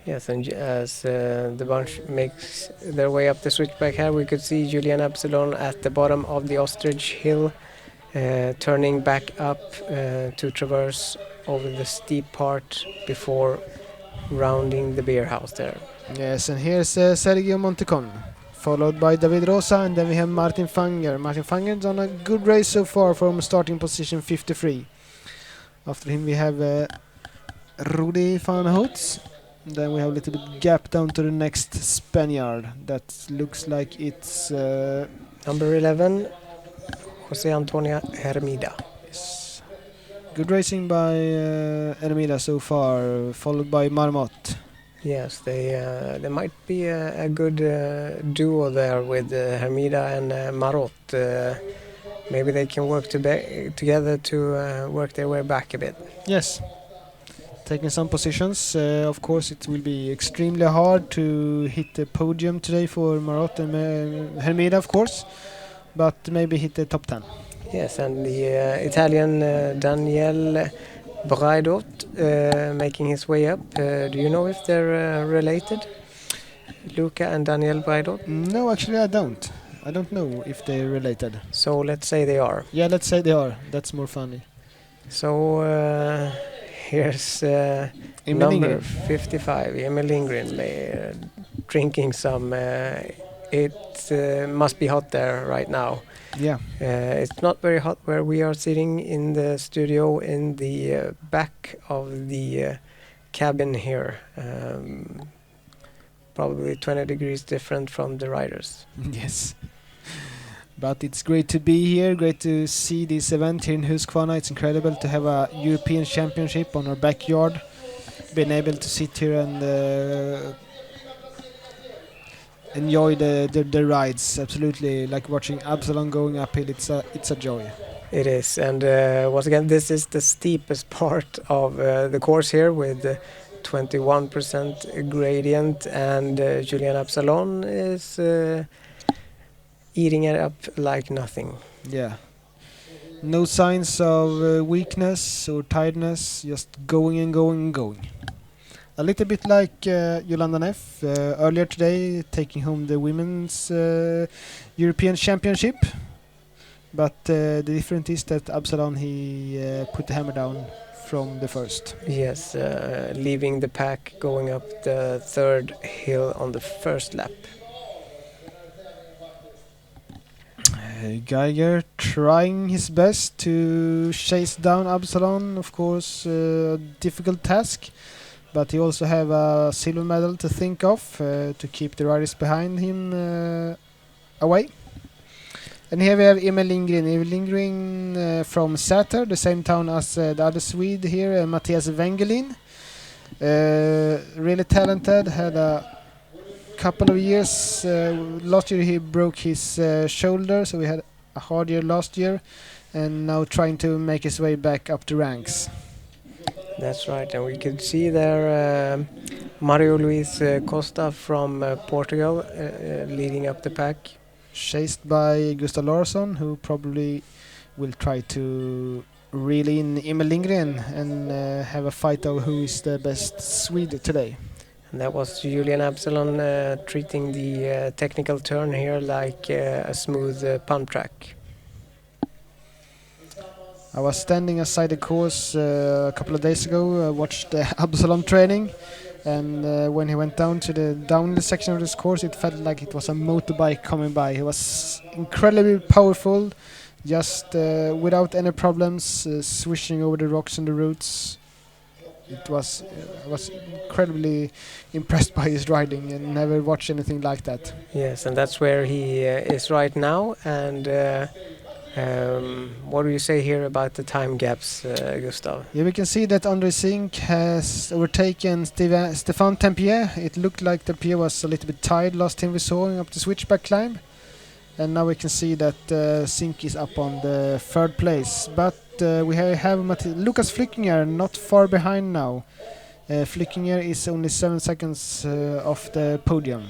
Yes, and as the bunch makes their way up the switchback here, we could see Julian Absalon at the bottom of the Ostrich Hill, turning back up to traverse over the steep part before rounding the beer house there. Yes, and here's Sergio Montecon, followed by David Rosa, and then we have Martin Fanger. Martin Fanger's done a good race so far from starting position 53. After him we have Rudi van Hoots. Then we have a little bit gap down to the next Spaniard. That looks like it's number 11, Jose Antonio Hermida. Yes. Good racing by Hermida so far, followed by Marmot. Yes, they might be a good duo there with Hermida and Marot. Maybe they can work together to work their way back a bit. Yes. Taking some positions. Of course, it will be extremely hard to hit the podium today for Marot and Hermida, of course, but maybe hit the top 10. Yes, and the Italian Daniel Braidot making his way up. Do you know if they're related? Luca and Daniel Braidot? No, actually I don't. I don't know if they're related. So let's say they are. Yeah, let's say they are. That's more funny. So here's number Lindgren. 55, Emil Lindgren, drinking some. It must be hot there right now. Yeah. It's not very hot where we are sitting in the studio in the back of the cabin here. Probably 20 degrees different from the riders. Yes. But it's great to be here, great to see this event here in Huskvarna. It's incredible to have a European Championship on our backyard. Being able to sit here and enjoy the rides. Absolutely, like watching Absalon going uphill. It's a joy. It is, and once again, this is the steepest part of the course here with 21% gradient, and Julian Absalon is eating it up like nothing. Yeah. No signs of weakness or tiredness, just going and going and going. A little bit like Yolanda Neff earlier today, taking home the women's European Championship. But the difference is that Absalon, he put the hammer down from the first. Yes, leaving the pack, going up the third hill on the first lap. Geiger trying his best to chase down Absalon, of course, a difficult task. But he also have a silver medal to think of to keep the riders behind him away. And here we have Emil Lindgren. Emil Lindgren from Säter, the same town as the other Swede here, Mattias Wengelin. Really talented, had a couple of years. Last year he broke his shoulder, so we had a hard year last year. And now trying to make his way back up the ranks. That's right, and we could see there Mario Luis Costa from Portugal leading up the pack. Chased by Gustav Larsson, who probably will try to reel in Emil Lindgren and have a fight over who is the best Swede today. And that was Julian Absalon treating the technical turn here like a smooth pump track. I was standing aside the course a couple of days ago, watched the Absalon training, And when he went down to the downhill section of this course, it felt like it was a motorbike coming by. He was incredibly powerful, just without any problems, swishing over the rocks and the roots. I was incredibly impressed by his riding and never watched anything like that. Yes, and that's where he is right now. And what do you say here about the time gaps, Gustav? Yeah, we can see that Andre Sink has overtaken Stéphane Tempier. It looked like Tempier was a little bit tired last time we saw him up the switchback climb. And now we can see that Sink is up on the third place. But we have Lucas Flückinger not far behind now. Flückinger is only 7 seconds off the podium.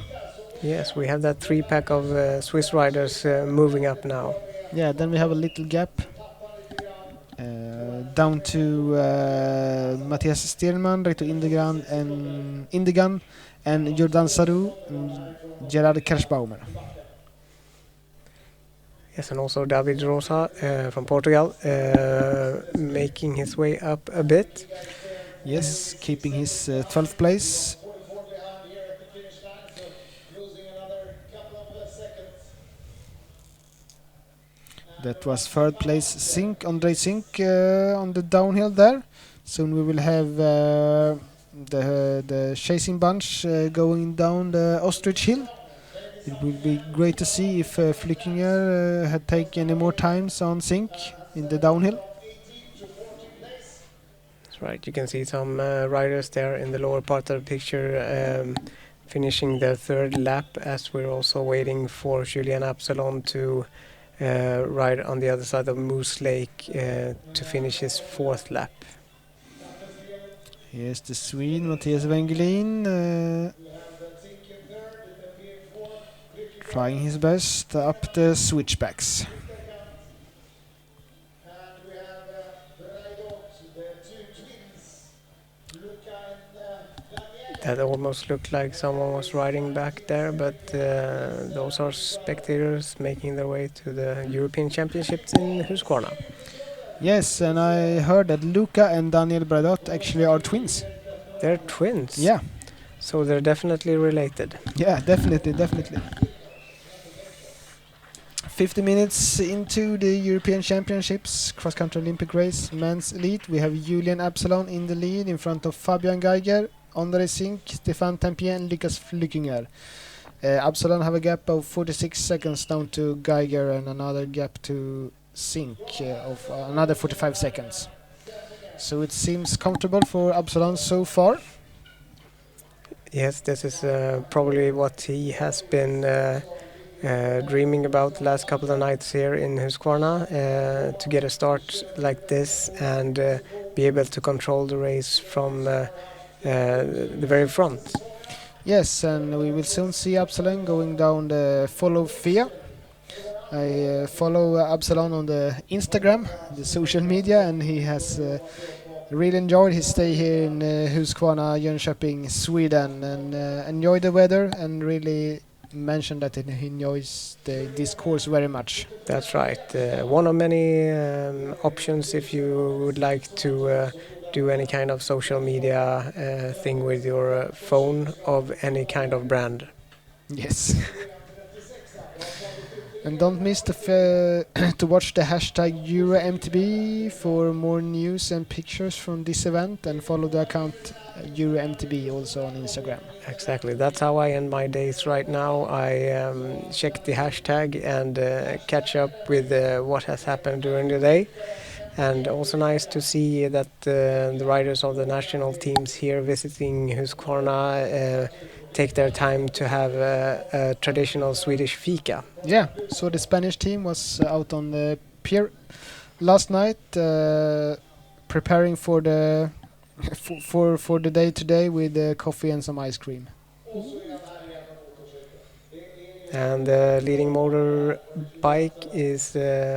Yes, we have that 3-pack of Swiss riders moving up now. Yeah, then we have a little gap down to Matthias Stierman, Reto Indigan and Jordan Sarou and Gerard Kerschbaumer. Yes, and also David Rosa from Portugal making his way up a bit. Yes, keeping his 12th place. That was third place Sink, Andre Sink on the downhill there. Soon we will have the chasing bunch going down the ostrich hill. It will be great to see if Flückinger had taken any more times on Sink in the downhill. That's right, you can see some riders there in the lower part of the picture finishing their third lap, as we're also waiting for Julien Absalon to ride on the other side of Moose Lake to finish his fourth lap. Here's the Swede Mattias Wengelin trying his best up the switchbacks. That almost looked like someone was riding back there, but those are spectators making their way to the European Championships in Huskvarna. Yes, and I heard that Luca and Daniel Bradot actually are twins. They're twins? Yeah. So they're definitely related. Yeah, definitely. 50 minutes into the European Championships cross-country Olympic race, men's elite. We have Julian Absalon in the lead in front of Fabian Geiger, André Sink, Stéphane Tempier and Lucas Flückinger. Absalon have a gap of 46 seconds down to Geiger and another gap to Sink of another 45 seconds. So it seems comfortable for Absalon so far. Yes, this is probably what he has been dreaming about the last couple of nights here in Huskvarna, to get a start like this and be able to control the race from the very front. Yes, and we will soon see Absalon going down the follow FIA. I follow Absalon on the Instagram, the social media, and he has really enjoyed his stay here in Huskvarna, Jönköping, Sweden, and enjoyed the weather and really mentioned that he enjoys this course very much. That's right. One of many options if you would like to do any kind of social media thing with your phone of any kind of brand. Yes. And don't miss to watch the hashtag EuroMTB for more news and pictures from this event, and follow the account EuroMTB also on Instagram. Exactly, that's how I end my days right now. I check the hashtag and catch up with what has happened during the day. And also nice to see that the riders of the national teams here visiting Huskvarna take their time to have a traditional Swedish fika. Yeah, so the Spanish team was out on the pier last night, preparing for the for the day today with coffee and some ice cream. And the leading motorbike is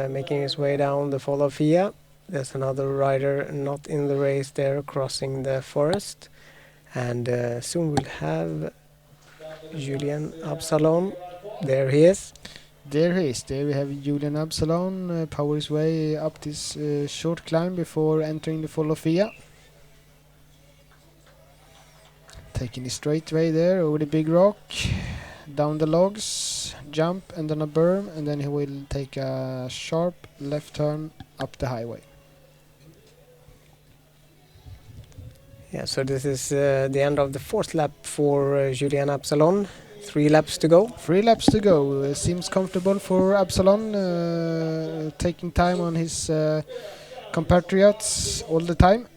making his way down the Follow Fia. There's another rider not in the race there crossing the forest. And soon we'll have Julien Absalon. There he is. There he is. There we have Julian Absalon power his way up this short climb before entering the Follow Fia. Taking the straight way there over the big rock, down the logs, jump and then a berm, and then he will take a sharp left turn up the highway. Yeah, so this is the end of the fourth lap for Julian Absalon. 3 laps to go. 3 laps to go. Seems comfortable for Absalon, taking time on his compatriots all the time.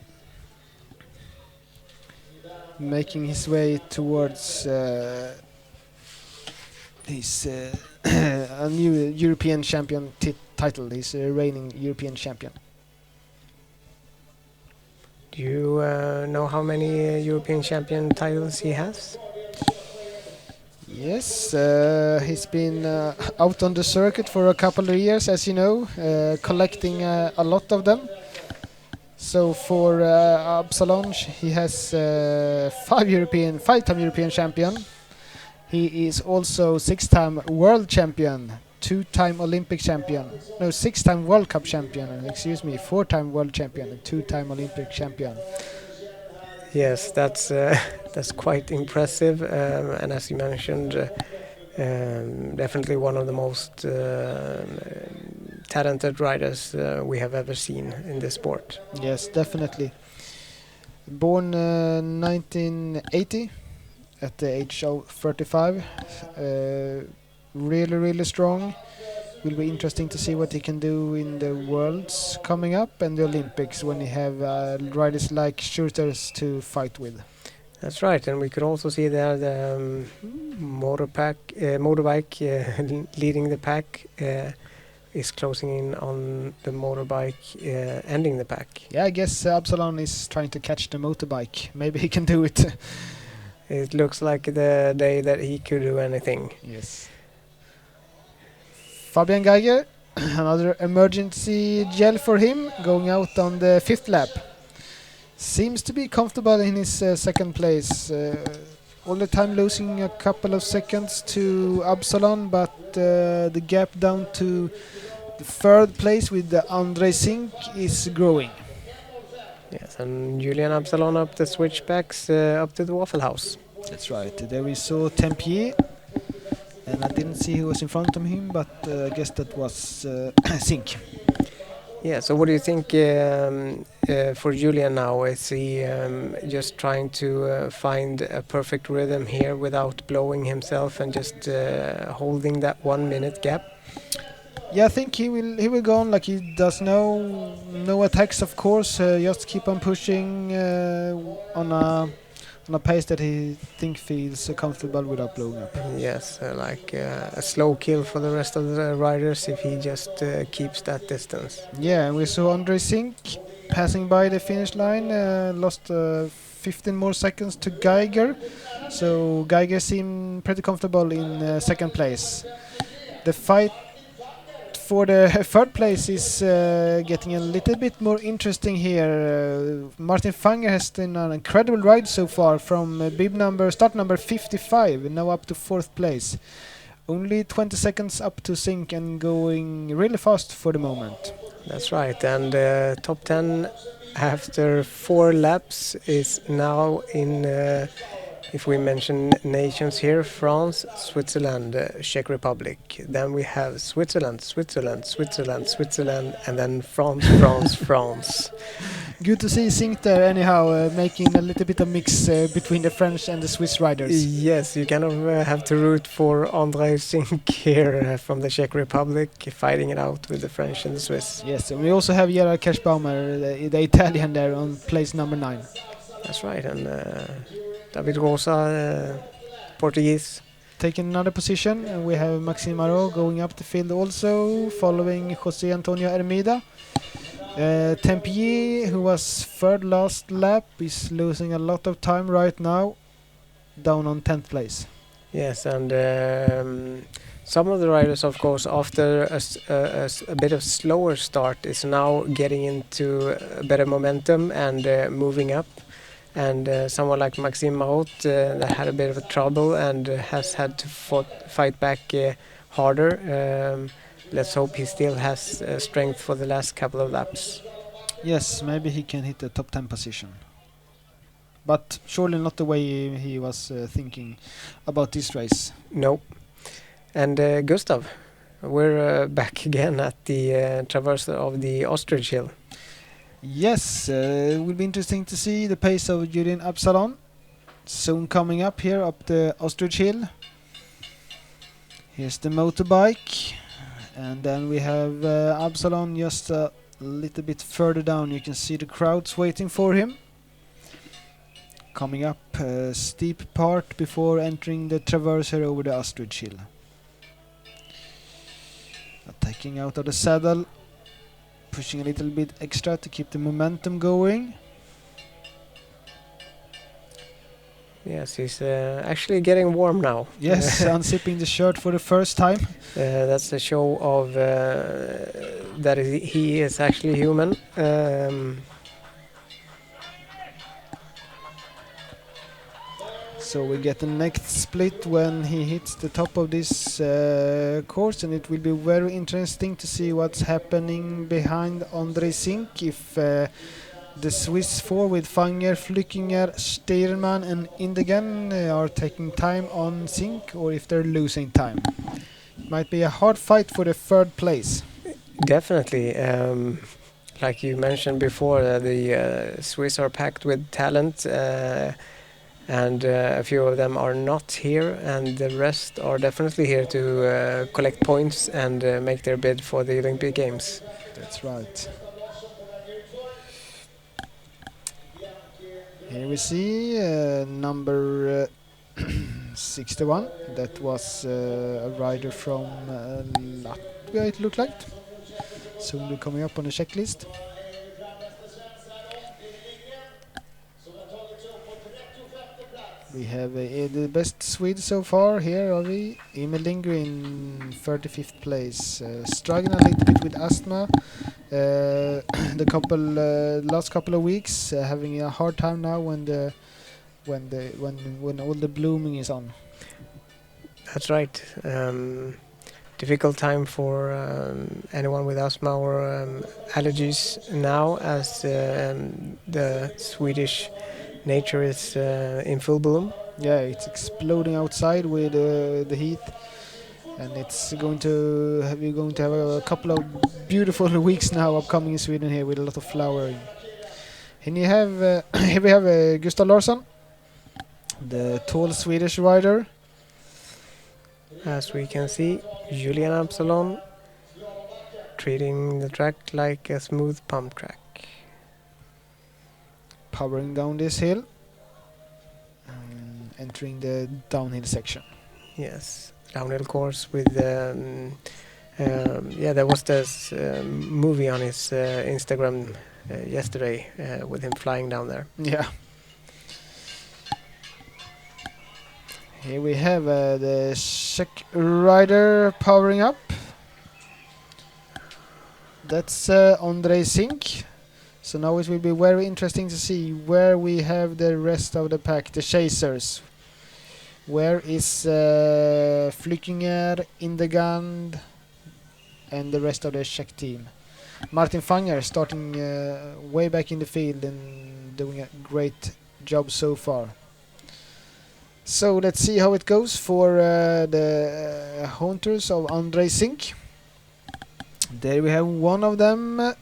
Making his way towards his a new European champion title. He's a reigning European champion. Do you know how many European champion titles he has? Yes, he's been out on the circuit for a couple of years, as you know, collecting a lot of them. So for Absalon, he has 5-time European champion. He is also 6-time world champion, 2-time Olympic champion, no, 6-time World Cup champion, 4-time world champion, and 2-time Olympic champion. Yes, that's quite impressive, and as you mentioned, definitely one of the most talented riders we have ever seen in this sport. Yes, definitely. Born 1980 at the age of 35. Really strong. Will be interesting to see what he can do in the Worlds coming up and the Olympics when he have riders like shooters to fight with. That's right, and we could also see there the motorbike leading the pack is closing in on the motorbike ending the pack. Yeah, I guess Absalon is trying to catch the motorbike. Maybe he can do it. It looks like the day that he could do anything. Yes. Fabian Geiger, another emergency gel for him, going out on the 5th lap. Seems to be comfortable in his second place. All the time losing a couple of seconds to Absalon, but the gap down to the 3rd place with the Andre Sink is growing. Yes, and Julian Absalon up the switchbacks up to the Waffle House. That's right. There we saw Tempier, and I didn't see who was in front of him, but I guess that was Sink. Yeah, so what do you think for Julian now? Is he just trying to find a perfect rhythm here without blowing himself and just holding that 1 minute gap? Yeah, I think he will go on like he does now. No attacks, of course. Just keep on pushing on a pace that he feels comfortable without blowing up. Yes, like a slow kill for the rest of the riders if he just keeps that distance. Yeah, and we saw Andre Sink passing by the finish line, lost 15 more seconds to Geiger. So Geiger seemed pretty comfortable in second place. The fight for the 3rd place is getting a little bit more interesting here. Martin Fanger has done an incredible ride so far from start number 55, now up to 4th place. Only 20 seconds up to Sink and going really fast for the moment. That's right, and top 10 after 4 laps is now in, if we mention nations here, France, Switzerland, Czech Republic. Then we have Switzerland, and then France, France. Good to see Sink there anyhow, making a little bit of mix between the French and the Swiss riders. Yes, you kind of have to root for André Sink here from the Czech Republic, fighting it out with the French and the Swiss. Yes, and we also have Gerard Kerschbaumer, the Italian there on place number 9. That's right, and David Rosa, Portuguese. Taking another position, and we have Maxime Marot going up the field also, following José Antonio Hermida. Tempier, who was 3rd last lap, is losing a lot of time right now, down on 10th place. Yes, and some of the riders, of course, after a bit of slower start, is now getting into a better momentum and moving up. And someone like Maxime Marot that had a bit of a trouble and has had to fight back harder. Let's hope he still has strength for the last couple of laps. Yes, maybe he can hit the top 10 position. but surely not the way he was thinking about this race. No. And Gustav, we're back again at the traverse of the Ostrich Hill. Yes, it will be interesting to see the pace of Julian Absalon soon coming up here up the Ostrich Hill. Here's the motorbike, and then we have Absalon just a little bit further down. You can see the crowds waiting for him. Coming up a steep part before entering the traverse here over the Ostrich Hill. Taking out of the saddle, pushing a little bit extra to keep the momentum going. Yes, he's actually getting warm now. Yes, unzipping the shirt for the first time. That's a show of that he is actually human. So we get the next split when he hits the top of this course, and it will be very interesting to see what's happening behind André Sink. If the Swiss four with Fanger, Flückinger, Steirman and Indegen are taking time on Sink, or if they're losing time. It might be a hard fight for the third place. Definitely. Like you mentioned before, the Swiss are packed with talent. And a few of them are not here, and the rest are definitely here to collect points and make their bid for the Olympic Games. That's right. Here we see number 61. That was a rider from Latvia, it looked like. Soon be coming up on the checklist. We have the best Swede so far here, are we? Emil Lindgren in 35th place. Struggling a little bit with asthma. The last couple of weeks, having a hard time now when all the blooming is on. That's right. Difficult time for anyone with asthma or allergies now, as the Swedish nature is in full bloom. Yeah, it's exploding outside with the heat, and it's we're going to have a couple of beautiful weeks now upcoming in Sweden here with a lot of flowering. And you have here we have Gustav Larsson, the tall Swedish rider. As we can see, Julian Absalon treating the track like a smooth pump track. Powering down this hill, entering the downhill section. Yes, downhill course with there was this movie on his Instagram yesterday with him flying down there. Yeah. Here we have the Czech rider powering up. That's André Sink. So now it will be very interesting to see where we have the rest of the pack, the chasers. Where is Flückinger, Indegand, and the rest of the Czech team? Martin Fanger starting way back in the field and doing a great job so far. So let's see how it goes for the hunters of André Sink. There we have one of them.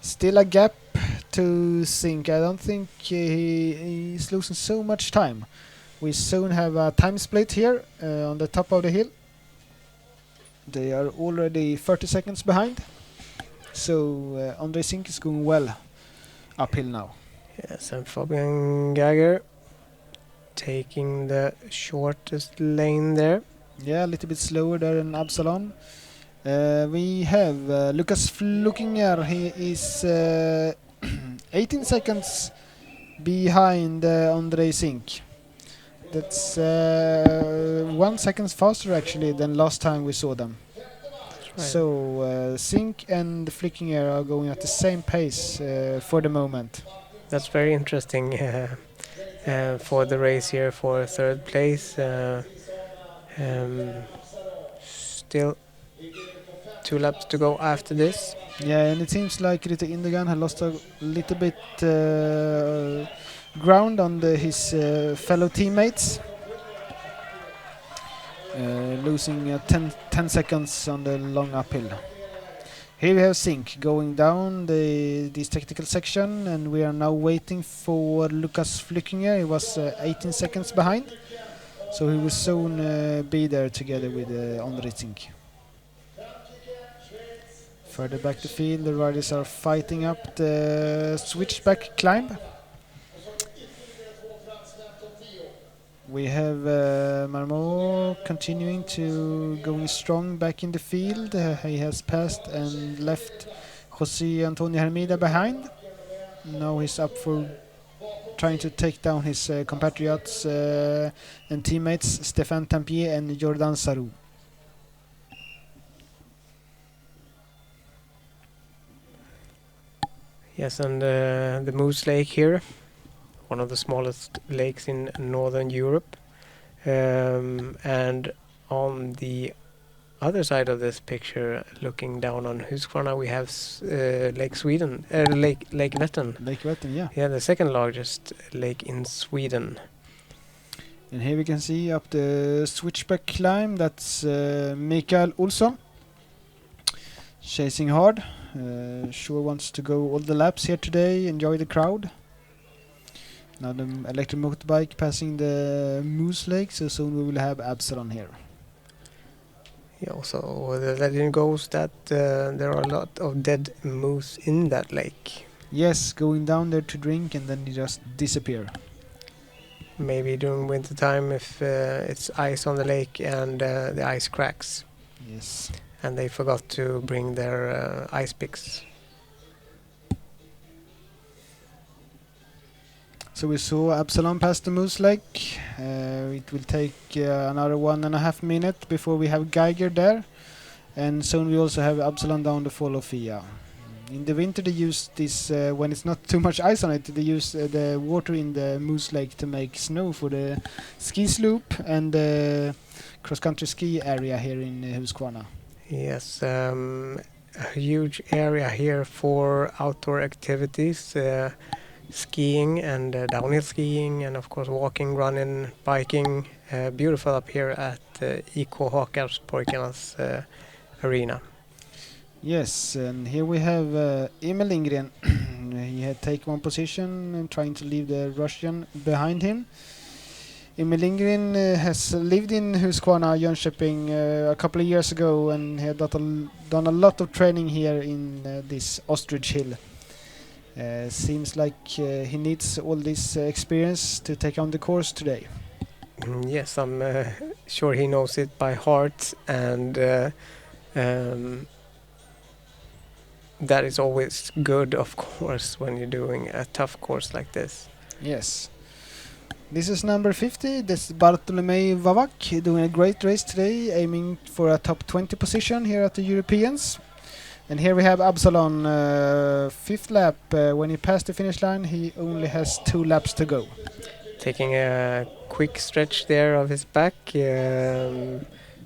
Still a gap to Sink. I don't think he's losing so much time. We soon have a time split here on the top of the hill. They are already 30 seconds behind. So André Sink is going well uphill now. Yes, and Fabian Geiger taking the shortest lane there. Yeah, a little bit slower there than Absalon. We have Lucas Flückinger. He is 18 seconds behind André Sink. That's 1 second faster actually than last time we saw them. Right. So Sink and Flückinger are going at the same pace for the moment. That's very interesting for the race here for third place. Still 2 laps to go after this. Yeah, and it seems like Rita Indegan had lost a little bit ground on his fellow teammates, losing 10 seconds on the long uphill. Here we have Sink going down this technical section, and we are now waiting for Lukas Flückinger. He was 18 seconds behind, so he will soon be there together with André Sink. Further back the field, the riders are fighting up the switchback climb. We have Marmot continuing to going strong back in the field. He has passed and left José Antonio Hermida behind. Now he's up for trying to take down his compatriots and teammates Stéphane Tampier and Jordan Sarou. Yes, and the Moose Lake here, one of the smallest lakes in northern Europe, and on the other side of this picture, looking down on Huskvarna, we have Lake Vättern. Lake Vättern, yeah. Yeah, the second largest lake in Sweden. And here we can see up the switchback climb, that's Mikael Olsson, chasing hard. Sure wants to go all the laps here today, enjoy the crowd. Now the electric motorbike passing the Moose Lake, so soon we will have Absalon here. Yeah, also the legend goes that there are a lot of dead moose in that lake. Yes, going down there to drink and then they just disappear. Maybe during winter time if it's ice on the lake and the ice cracks. Yes. And they forgot to bring their ice picks. So we saw Absalon pass the Moose Lake. It will take another 1.5 minutes before we have Geiger there. And soon we also have Absalon down the fall of Fia. In the winter they use this, when it's not too much ice on it, they use the water in the Moose Lake to make snow for the ski slope and the cross-country ski area here in Huskvarna. Yes, a huge area here for outdoor activities, skiing and downhill skiing, and of course walking, running, biking. Beautiful up here at IK Hakarspojkarnas arena. Yes, and here we have Emil Lindgren. He had taken one position and trying to leave the Russian behind him. Emil Lindgren has lived in Huskvarna, Jönköping a couple of years ago, and he had done a lot of training here in this ostrich hill. Seems like he needs all this experience to take on the course today. Yes, I'm sure he knows it by heart, and that is always good, of course, when you're doing a tough course like this. Yes. This is number 50. This is Bartolomei Vavak doing a great race today, aiming for a top 20 position here at the Europeans. And here we have Absalon, 5th lap. When he passed the finish line, he only has 2 laps to go. Taking a quick stretch there of his back.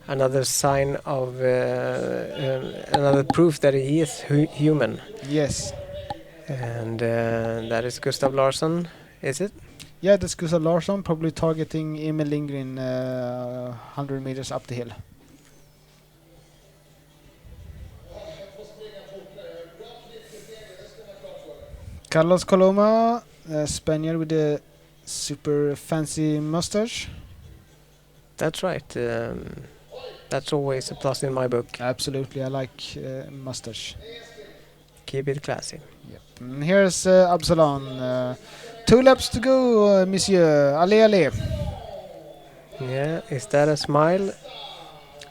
Another sign of another proof that he is human. Yes. And that is Gustav Larsson, is it? Yeah, that's Gustav Larsson, probably targeting Emil Lindgren 100 meters up the hill. Carlos Coloma, Spaniard with a super fancy mustache. That's right. That's always a plus in my book. Absolutely, I like mustache. Keep it classy. Yep. And here's Absalon. 2 laps to go, monsieur. Allez, allez. Yeah, is that a smile?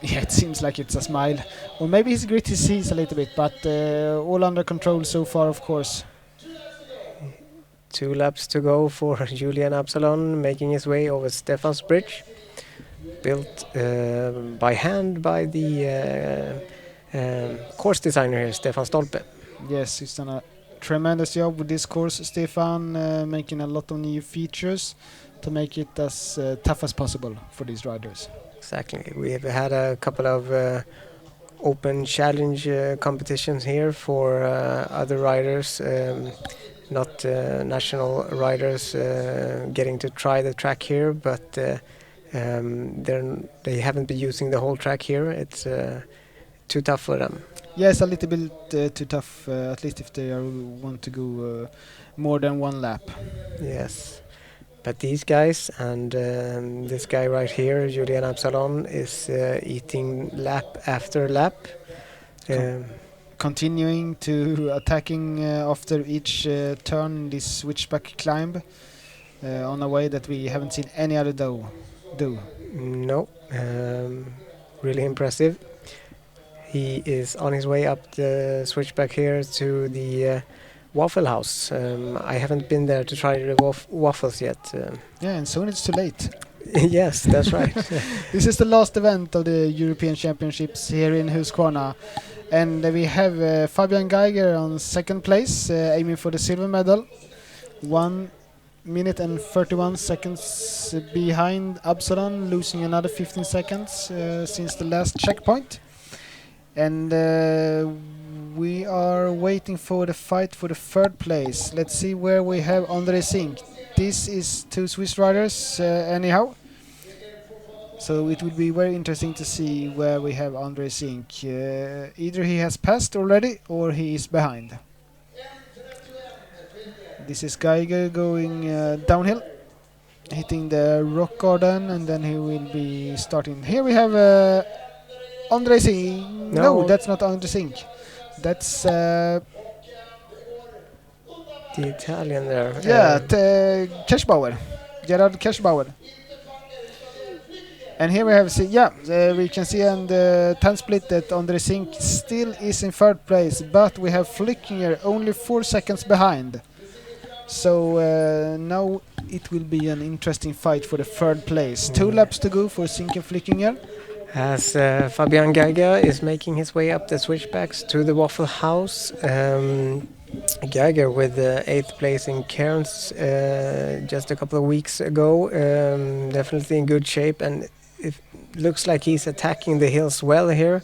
Yeah, it seems like it's a smile. Or maybe he's grit his teeth a little bit, but all under control so far, of course. 2 laps to go for Julian Absalon, making his way over Stefan's Bridge, built by hand by the course designer here, Stefan Stolpe. Yes, he's done a tremendous job with this course, Stefan, making a lot of new features to make it as tough as possible for these riders. Exactly. We have had a couple of open challenge competitions here for other riders. not national riders getting to try the track here, but they haven't been using the whole track here. It's too tough for them. Yes, a little bit too tough, at least if they want to go more than one lap. Yes. But these guys and this guy right here, Julian Absalon, is eating lap after lap. Continuing to attacking after each turn in this switchback climb on a way that we haven't seen any other do. No, really impressive. He is on his way up the switchback here to the Waffle House. I haven't been there to try the waffles yet. Yeah, and soon it's too late. Yes, that's right. This is the last event of the European Championships here in Huskvarna. And we have Fabian Geiger on second place, aiming for the silver medal. 1 minute and 31 seconds behind Absalon, losing another 15 seconds since the last checkpoint. And we are waiting for the fight for the third place. Let's see where we have André Zink. This is two Swiss riders anyhow. So it will be very interesting to see where we have André Zink. Either he has passed already or he is behind. This is Geiger going downhill, hitting the rock garden, and then he will be starting. Here we have André Zink. No, that's not André Zink. That's the Italian there. Yeah, Kirschbauer. Gerard Kirschbauer. And here we have we can see on the time split that André Zink still is in third place, but we have Flickinger only 4 seconds behind. So now it will be an interesting fight for the third place. 2 laps to go for Zink and Flickinger. As Fabian Geiger is making his way up the switchbacks to the Waffle House. Geiger with 8th place in Cairns just a couple of weeks ago, definitely in good shape, and it looks like he's attacking the hills well here,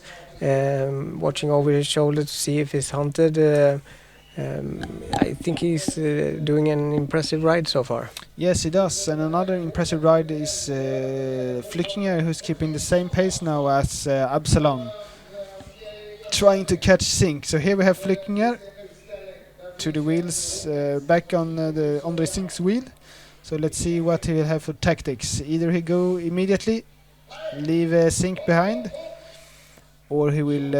watching over his shoulder to see if he's hunted. I think he's doing an impressive ride so far. Yes, he does, and another impressive ride is Flickinger, who's keeping the same pace now as Absalon, trying to catch Zink. So here we have Flickinger to the wheels, back on the André Zink's wheel. So let's see what he will have for tactics. Either he go immediately, leave Zink behind, or he will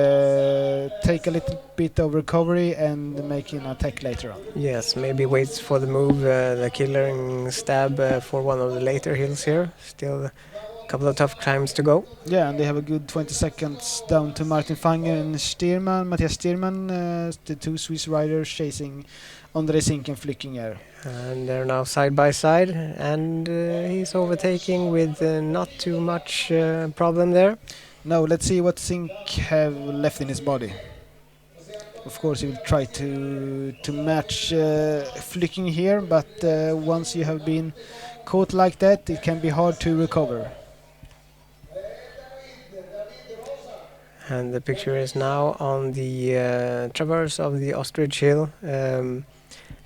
take a little bit of recovery and make an attack later on. Yes, maybe waits for the move, the killing stab for one of the later hills here. Still a couple of tough climbs to go. Yeah, and they have a good 20 seconds down to Martin Fanger and Matthias Stierman, the two Swiss riders chasing André Zink and Flickinger. And they're now side by side, and he's overtaking with not too much problem there. Now let's see what Zink have left in his body. Of course he will try to match Flicking here, but once you have been caught like that, it can be hard to recover. And the picture is now on the traverse of the Ostrich Hill,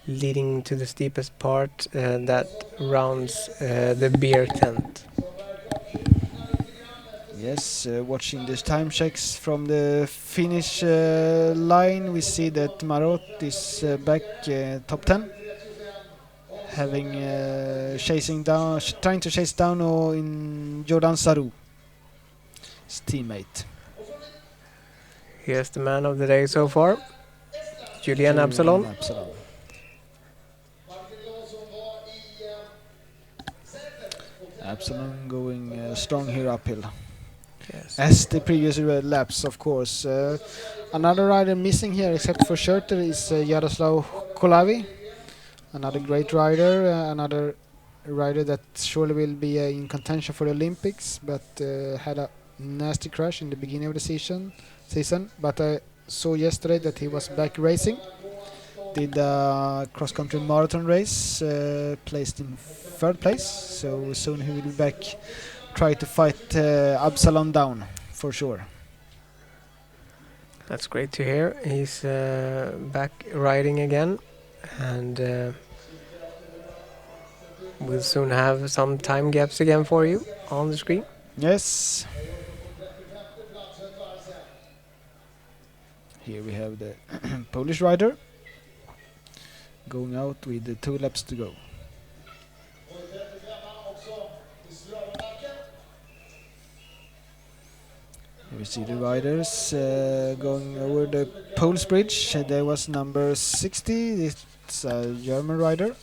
leading to the steepest part that rounds the beer tent. Yes, watching the time checks from the finish line, we see that Marot is back top 10, having trying to chase down in Jordan Sarou, his teammate. Here's the man of the day so far, Julian Absalon. Absalon going strong here uphill. Yes. As the previous laps, of course. Another rider missing here, except for Schurter, is Jaroslav Kolavi. Another great rider, another rider that surely will be in contention for the Olympics, but had a nasty crash in the beginning of the season. But I saw yesterday that he was back racing. Did a cross-country marathon race, placed in 3rd place. So soon he will be back. Try to fight Absalon down for sure. That's great to hear. He's back riding again. And we'll soon have some time gaps again for you on the screen. Yes. Here we have the Polish rider going out with the 2 laps to go. Here we see the riders going over the Poles Bridge. There was number 60. It's a German rider.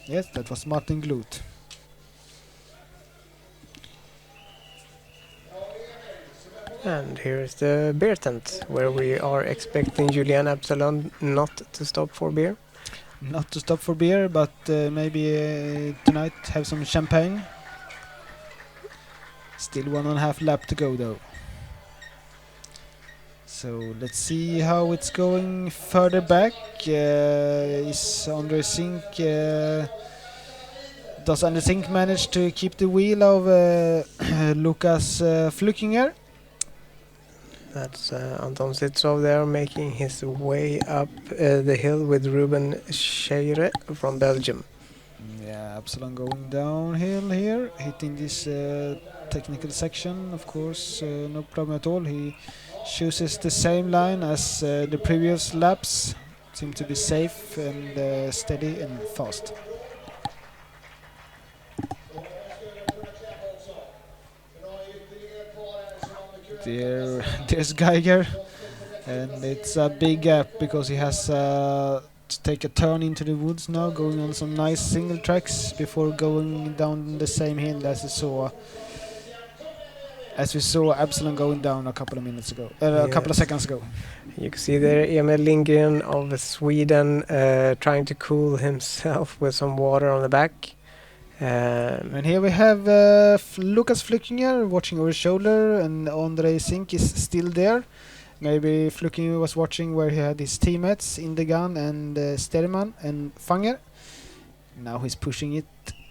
Yes, that was Martin Gluth. And here's the beer tent, where we are expecting Julian Absalon not to stop for beer. Not to stop for beer, but maybe tonight have some champagne. Still 1.5 lap to go though. So let's see how it's going further back. Is Andre Sink? Does Andre Sink manage to keep the wheel of Lukas Flückinger? That's Anton Sitsov there making his way up the hill with Ruben Scheire from Belgium. Yeah, Absalon going downhill here, hitting this technical section. Of course, no problem at all. He chooses the same line as the previous laps. Seem to be safe and steady and fast. There's Geiger, and it's a big gap because he has to take a turn into the woods now, going on some nice single tracks before going down the same hill as we saw Absalon going down a couple of minutes ago, a couple of seconds ago. You can see there Emil Lindgren of Sweden trying to cool himself with some water on the back. And here we have Lukas Flückinger watching over his shoulder, and Andre Sink is still there. Maybe Flückinger was watching where he had his teammates Indegan and Sterman and Fanger. Now he's pushing it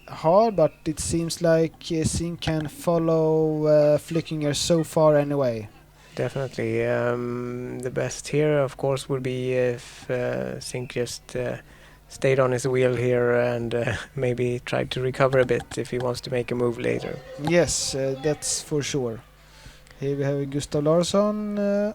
hard, but it seems like Sink can follow Flückinger so far anyway. Definitely. The best here, of course, would be if Sink just stayed on his wheel here and maybe tried to recover a bit if he wants to make a move later. Yes, that's for sure. Here we have Gustav Larsson.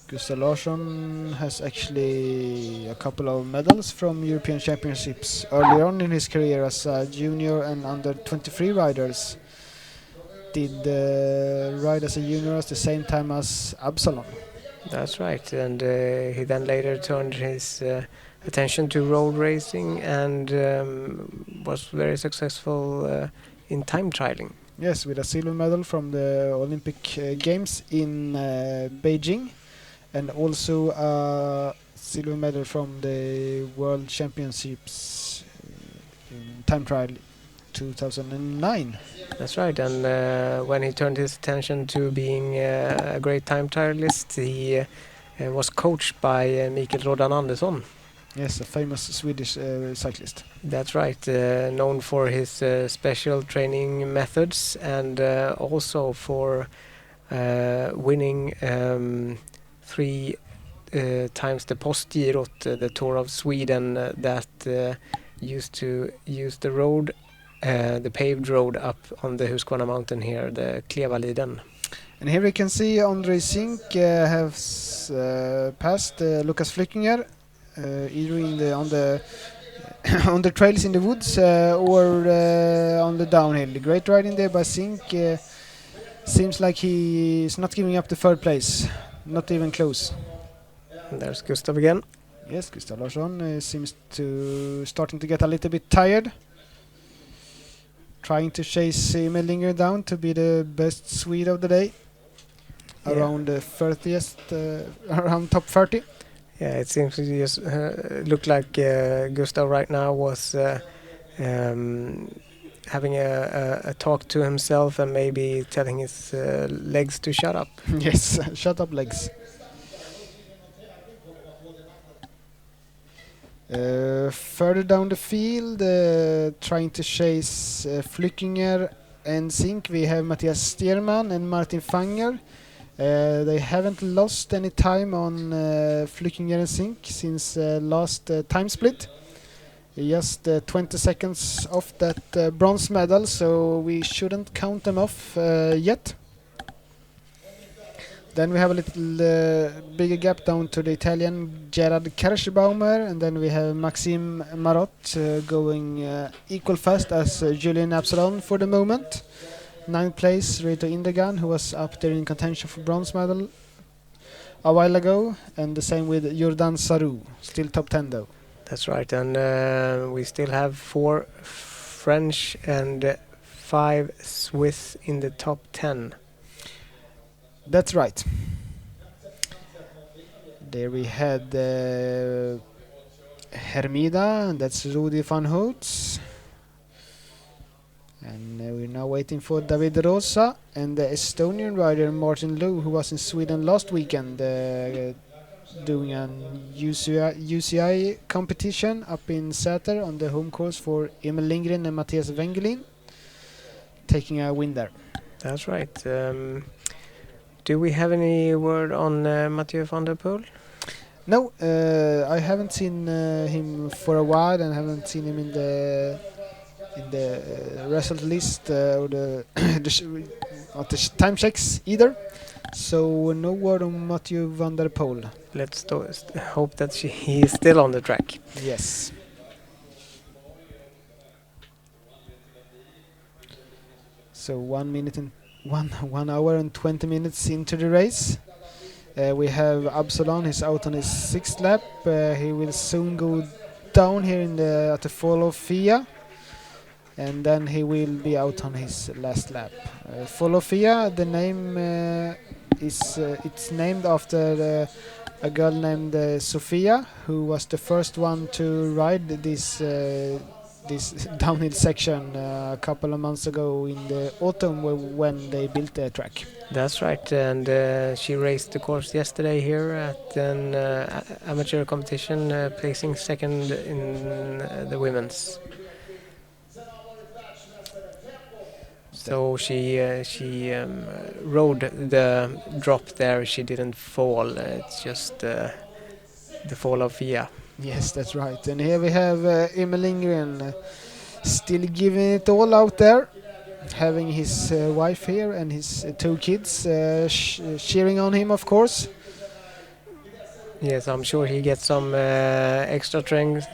Gustav Larsson has actually a couple of medals from European Championships earlier on in his career as a junior and under 23 riders. Did ride as a junior at the same time as Absalon. That's right, and he then later turned his attention to road racing and was very successful in time trialing. Yes, with a silver medal from the Olympic Games in Beijing, and also a silver medal from the World Championships in time trial 2009. That's right, and when he turned his attention to being a great time trialist, he was coached by Mikael Rodan Andersson. Yes, a famous Swedish cyclist. That's right, known for his special training methods and also for winning 3 times the Postgirot, the Tour of Sweden, that used to use the road, the paved road up on the Huskvarna mountain here, the Klevaliden. And here we can see Andre Sink has passed Lukas Flückinger, either on the on the trails in the woods or on the downhill. Great riding there by Sink. Seems like he is not giving up the 3rd place, not even close. And there's Gustav again. Yes, Gustav Larsson seems to starting to get a little bit tired. Trying to chase Emil Lindgren down to be the best Swede of the day. Yeah. Around the 30th, around top 30. Yeah, it seems to just look like Gustav right now was having a talk to himself and maybe telling his legs to shut up. Yes, shut up legs. Further down the field, trying to chase Flückinger NSYNC we have Matthias Stierman and Martin Fanger. They haven't lost any time on Flückinger NSYNC since last time split. Just 20 seconds off that bronze medal, so we shouldn't count them off yet. Then we have a little bigger gap down to the Italian Gerard Kerschbaumer, and then we have Maxime Marot going equal fast as Julian Absalon for the moment. 9th place, Reto Indegan, who was up there in contention for bronze medal a while ago, and the same with Jordan Sarou, still top 10 though. That's right, and we still have 4 French and 5 Swiss in the top 10. That's right. There we had Hermida, and that's Rudi van Hoots. And we're now waiting for David Rosa and the Estonian rider Martin Loh, who was in Sweden last weekend doing an UCI competition up in Säter on the home course for Emil Lindgren and Matthias Wengelin, taking a win there. That's right. Do we have any word on Mathieu van der Poel? No, I haven't seen him for a while, and haven't seen him in the result list or the time checks either. So no word on Mathieu van der Poel. Let's hope that he is still on the track. Yes. So 1 hour and 20 minutes into the race. We have Absalon. He's out on his 6th lap. He will soon go down here at the fall of Fia, and then he will be out on his last lap. Fall of Fia, the name it's named after a girl named Sofia, who was the first one to ride this downhill section a couple of months ago in the autumn when they built the track. That's right, and she raced the course yesterday here at an amateur competition, placing 2nd in the women's. So she rode the drop there. She didn't fall. It's just the fall of Fia. Yes, that's right. And here we have Emil Lindgren still giving it all out there, having his wife here and his 2 kids cheering on him, of course. Yes, I'm sure he gets some extra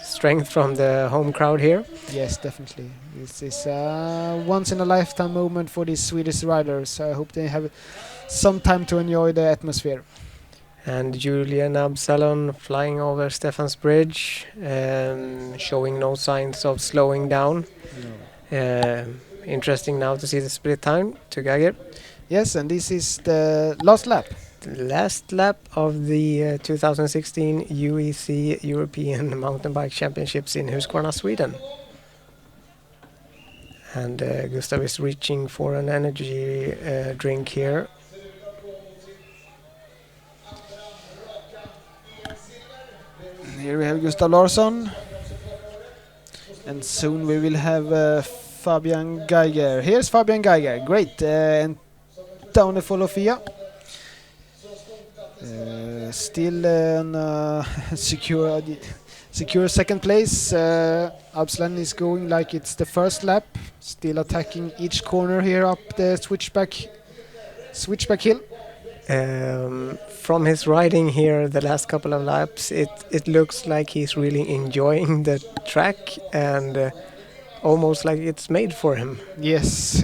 strength from the home crowd here. Yes, definitely. This is a once-in-a-lifetime moment for these Swedish riders. I hope they have some time to enjoy the atmosphere. And Julian Absalon flying over Stefan's Bridge, showing no signs of slowing down. No. Interesting now to see the split time to Geiger. Yes, and this is the last lap. The last lap of the 2016 UEC European Mountain Bike Championships in Huskvarna, Sweden. And Gustav is reaching for an energy drink here. Here we have Gustav Larsson, and soon we will have Fabian Geiger. Here's Fabian Geiger, great, and down the fall of Fia. Still on secure 2nd place. Absalon is going like it's the first lap, still attacking each corner here up the switchback hill. From his riding here the last couple of laps, it looks like he's really enjoying the track, and almost like it's made for him. Yes,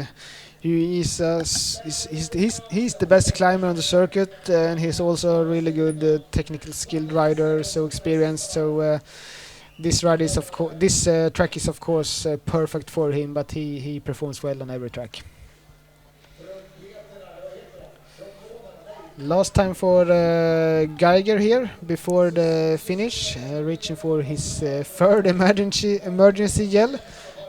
he's the best climber on the circuit, and he's also a really good technical skilled rider, so experienced. So this track is of course perfect for him, but he performs well on every track. Last time for Geiger here before the finish, reaching for his 3rd emergency yell.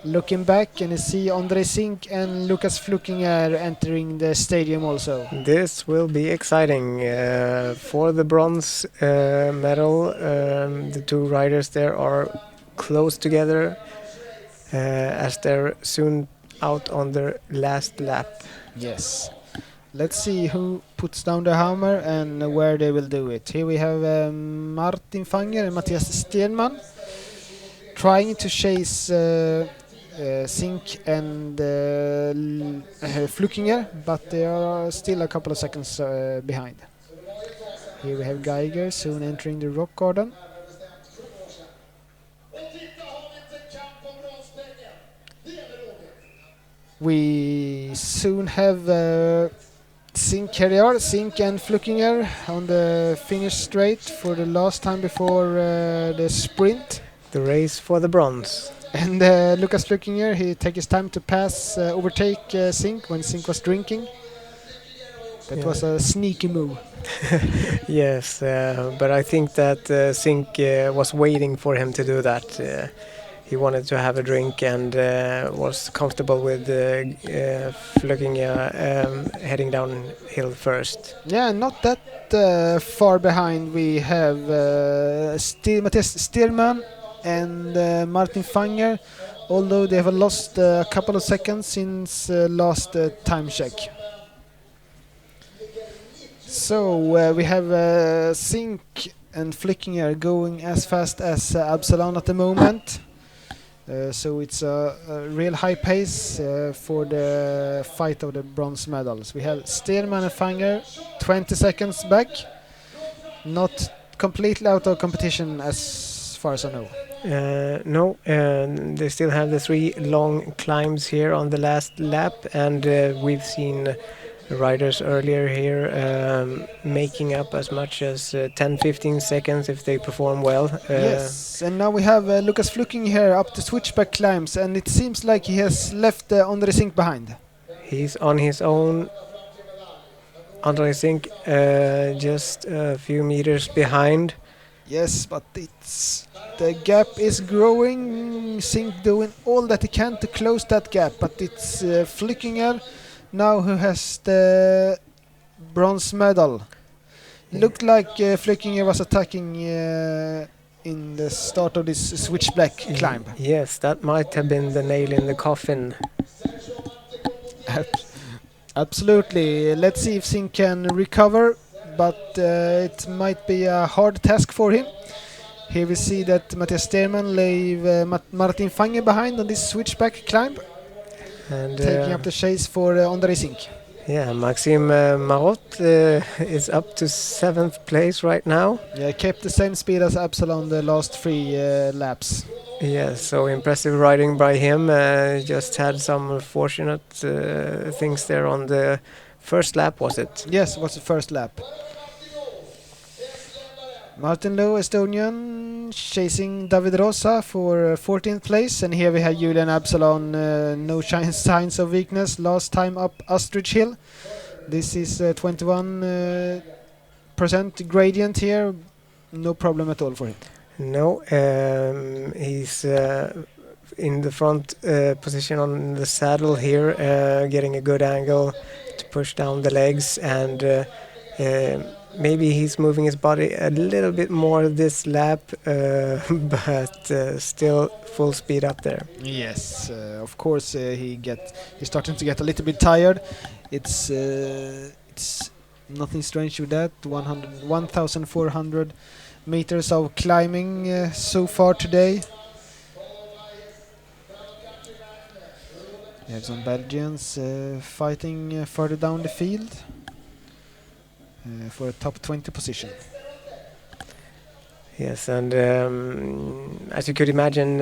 Looking back, and you see André Sink and Lukas Flückinger entering the stadium also. This will be exciting for the bronze medal. The 2 riders there are close together, as they're soon out on their last lap. Yes. Let's see who puts down the hammer and where they will do it. Here we have Martin Fanger and Matthias Stenman trying to chase Sink and Flukinger, but they are still a couple of seconds behind. Here we have Geiger soon entering the rock garden. We soon have Sink, here they are, Sink and Flukinger on the finish straight for the last time before the sprint. The race for the bronze. And Lucas Flukinger, he take his time to pass, overtake Sink when Sink was drinking. That was a sneaky move. Yes, but I think that Sink was waiting for him to do that. He wanted to have a drink and was comfortable with Flukinger heading downhill first. Yeah, not that far behind we have Matthias Stierman and Martin Fanger, although they have lost a couple of seconds since last time check. So we have Sink and Flickinger going as fast as Absalon at the moment. So it's a real high pace for the fight of the bronze medals. We have Stierman and Fanger 20 seconds back. Not completely out of competition as far as I know. No, they still have the 3 long climbs here on the last lap, and we've seen riders earlier here making up as much as 10-15 seconds if they perform well. Yes, and now we have Lucas Fluking here up the switchback climbs, and it seems like he has left Andre Sink behind. He's on his own. Andre Sink just a few meters behind. Yes, but the gap is growing. Sink doing all that he can to close that gap, but it's Flickinger now who has the bronze medal. Looked like Flickinger was attacking in the start of this switchback climb. Yes, that might have been the nail in the coffin. Absolutely. Let's see if Sink can recover, but it might be a hard task for him. Here we see that Matthias Sterman leave Martin Fanger behind on this switchback climb, And taking up the chase for Andre Sink. yeah, Maxime Marot is up to 7th place right now. Yeah, kept the same speed as Absalon the last 3 laps. Yeah, so impressive riding by him. Just had some fortunate things there on the first lap, was it? Yes, it was the first lap. Martin Lowe, Estonian, chasing David Rosa for 14th place, and here we have Julian Absalon, no signs of weakness. Last time up Ostrich Hill. This is 21% gradient here, no problem at all for him. No, he's in the front position on the saddle here, getting a good angle to push down the legs, and maybe he's moving his body a little bit more this lap, but still full speed up there. Yes, of course he's starting to get a little bit tired. It's nothing strange with that. 1,400 meters of climbing so far today. We have some Belgians fighting further down the field for a top 20 position. Yes, and as you could imagine,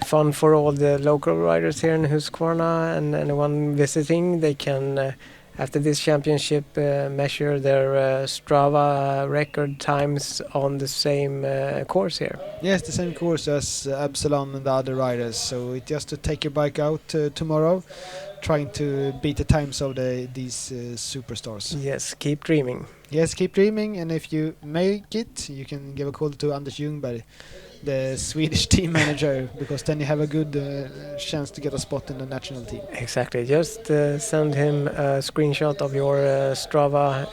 fun for all the local riders here in Huskvarna and anyone visiting. They can, after this championship, measure their Strava record times on the same course here. Yes, the same course as Absalon and the other riders. So it's just to take your bike out tomorrow, trying to beat the times of these superstars. Yes, keep dreaming. Yes, keep dreaming, and if you make it, you can give a call to Anders Ljungberg, the Swedish team manager, because then you have a good chance to get a spot in the national team. Exactly, just send him a screenshot of your Strava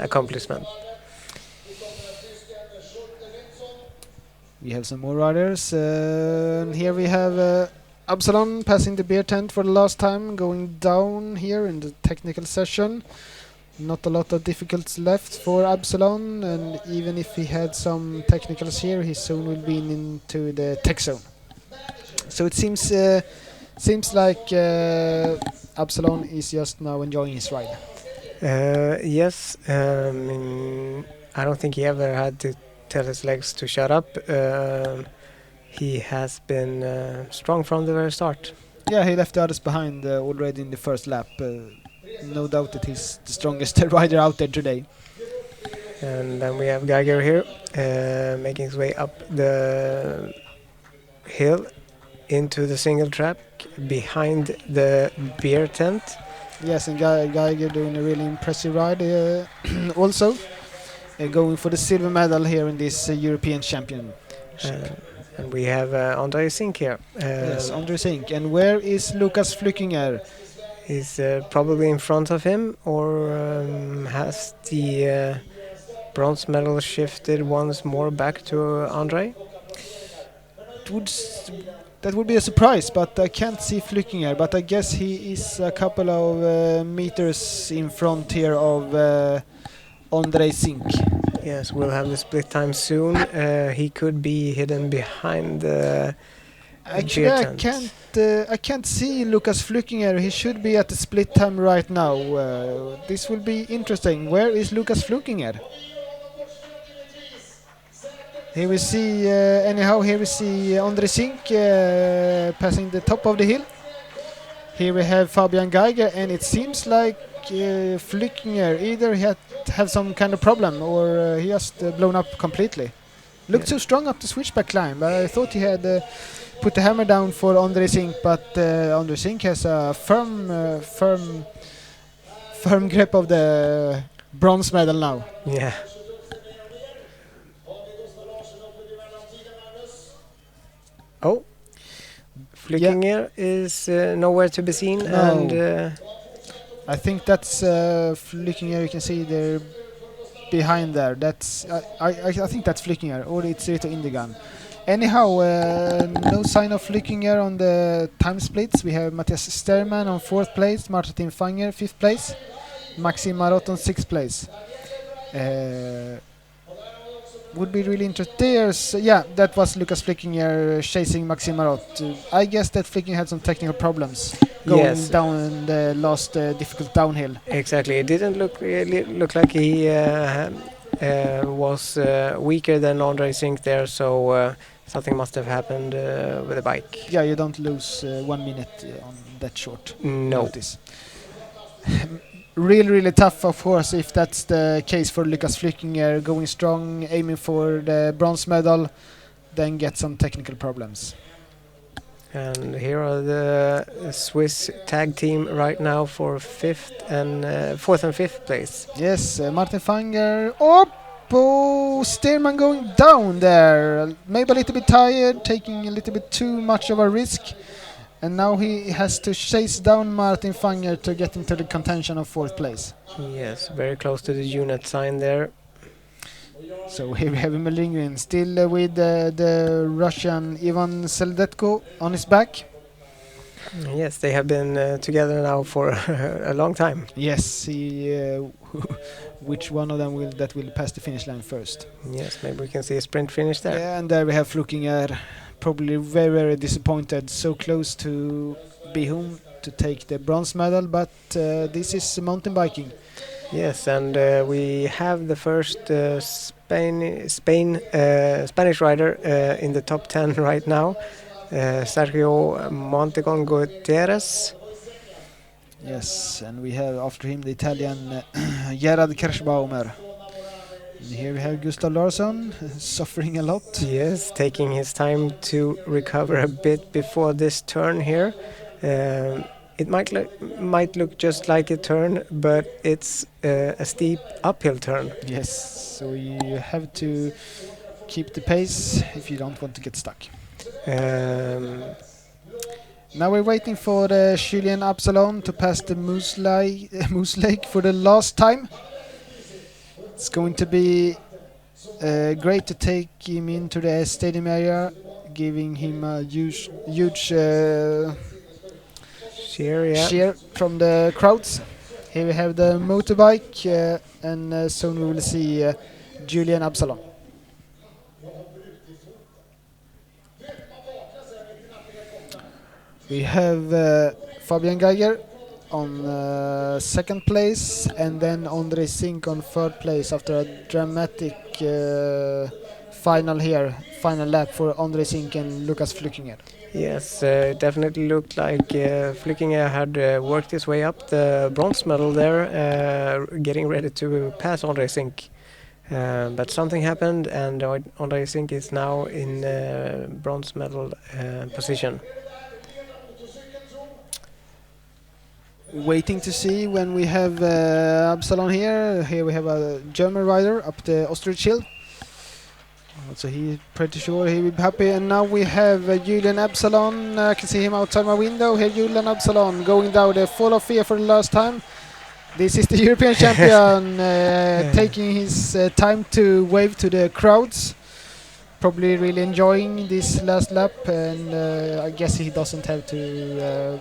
accomplishment. We have some more riders, and here we have Absalon passing the beer tent for the last time, going down here in the technical session. Not a lot of difficulties left for Absalon, and even if he had some technicals here, he soon will be into the tech zone. So it seems like Absalon is just now enjoying his ride. Yes, I don't think he ever had to tell his legs to shut up. He has been strong from the very start. Yeah, he left the others behind already in the first lap. No doubt that he's the strongest rider out there today. And then we have Geiger here, making his way up the hill into the single track behind the beer tent. Yes, and Geiger doing a really impressive ride also. Going for the silver medal here in this European Championship. And we have André Sink here. Yes, André Sink. And where is Lukas Flückinger? He's probably in front of him, or has the bronze medal shifted once more back to André? That would be a surprise, but I can't see Flückinger. But I guess he is a couple of meters in front here of André Sink. Yes, we'll have the split time soon. He could be hidden behind the Actually, I can't see Lukas Flückinger. He should be at the split time right now. This will be interesting. Where is Lukas Flückinger? Here we see, here we see André Sink passing the top of the hill. Here we have Fabian Geiger, and it seems like Flückinger either he had some kind of problem or he just blown up completely. Looked so strong up the switchback climb, but I thought he had put the hammer down for André Sink, but André Sink has a firm grip of the bronze medal now. Yeah. Oh, Flückinger is nowhere to be seen, No. and I think that's Flückinger. You can see there behind there. That's I think that's Flückinger, or it's Rito Indigan. Anyhow, no sign of Flückinger on the time splits. We have Matthias Sterman on 4th place, Martin Fanger 5th place, Maxim Marot on 6th place. Would be really interesting. Yeah, that was Lukas Flückinger chasing Maxim Marot. I guess that Flückinger had some technical problems going down the last difficult downhill. Exactly. It didn't look like he was weaker than André Sink there, so something must have happened with the bike. Yeah, you don't lose 1 minute on that short notice. Really tough, of course, if that's the case for Lukas Flückinger, going strong, aiming for the bronze medal, then get some technical problems. And here are the Swiss tag team right now for 4th and 5th place. Yes, Martin Fanger. Oh, Stearman going down there. Maybe a little bit tired, taking a little bit too much of a risk. And now he has to chase down Martin Fanger to get into the contention of 4th place. Yes, very close to the unit sign there. So here we have him lingering, still with the Russian Ivan Seldetko on his back. Yes, they have been together now for a long time. Yes, which one of them will pass the finish line first? Yes, maybe we can see a sprint finish there. Yeah, and there we have Flückinger, probably very disappointed, so close to be home to take the bronze medal, but this is mountain biking. Yes, and we have the first Spanish rider in the top 10 right now, Sergio Montegon Gutierrez. Yes, and we have after him the Italian Gerard Kirschbaumer. And here we have Gustav Larsson suffering a lot. Yes, taking his time to recover a bit before this turn here. It might look just like a turn, but it's a steep uphill turn. Yes, so you have to keep the pace if you don't want to get stuck. Now we're waiting for Julien Absalon to pass the Moose Lake for the last time. It's going to be great to take him into the stadium area, giving him a huge Cheer, yeah. cheer from the crowds. Here we have the motorbike, and soon we will see Julian Absalon. We have Fabian Geiger on second place, and then Andre Sink on third place after a dramatic final lap for Andre Sink and Lukas Flückinger. Yes, it definitely looked like Flückinger had worked his way up the bronze medal there, getting ready to pass Andre Sink. But something happened, and Andre Sink is now in bronze medal position. Waiting to see when we have Absalon here. Here we have a German rider up the ostrich hill. So he's pretty sure he will be happy. And now we have Julian Absalon. I can see him outside my window. Here Julian Absalon going down the fall of fear for the last time. This is the European champion taking his time to wave to the crowds. Probably really enjoying this last lap, and I guess he doesn't have to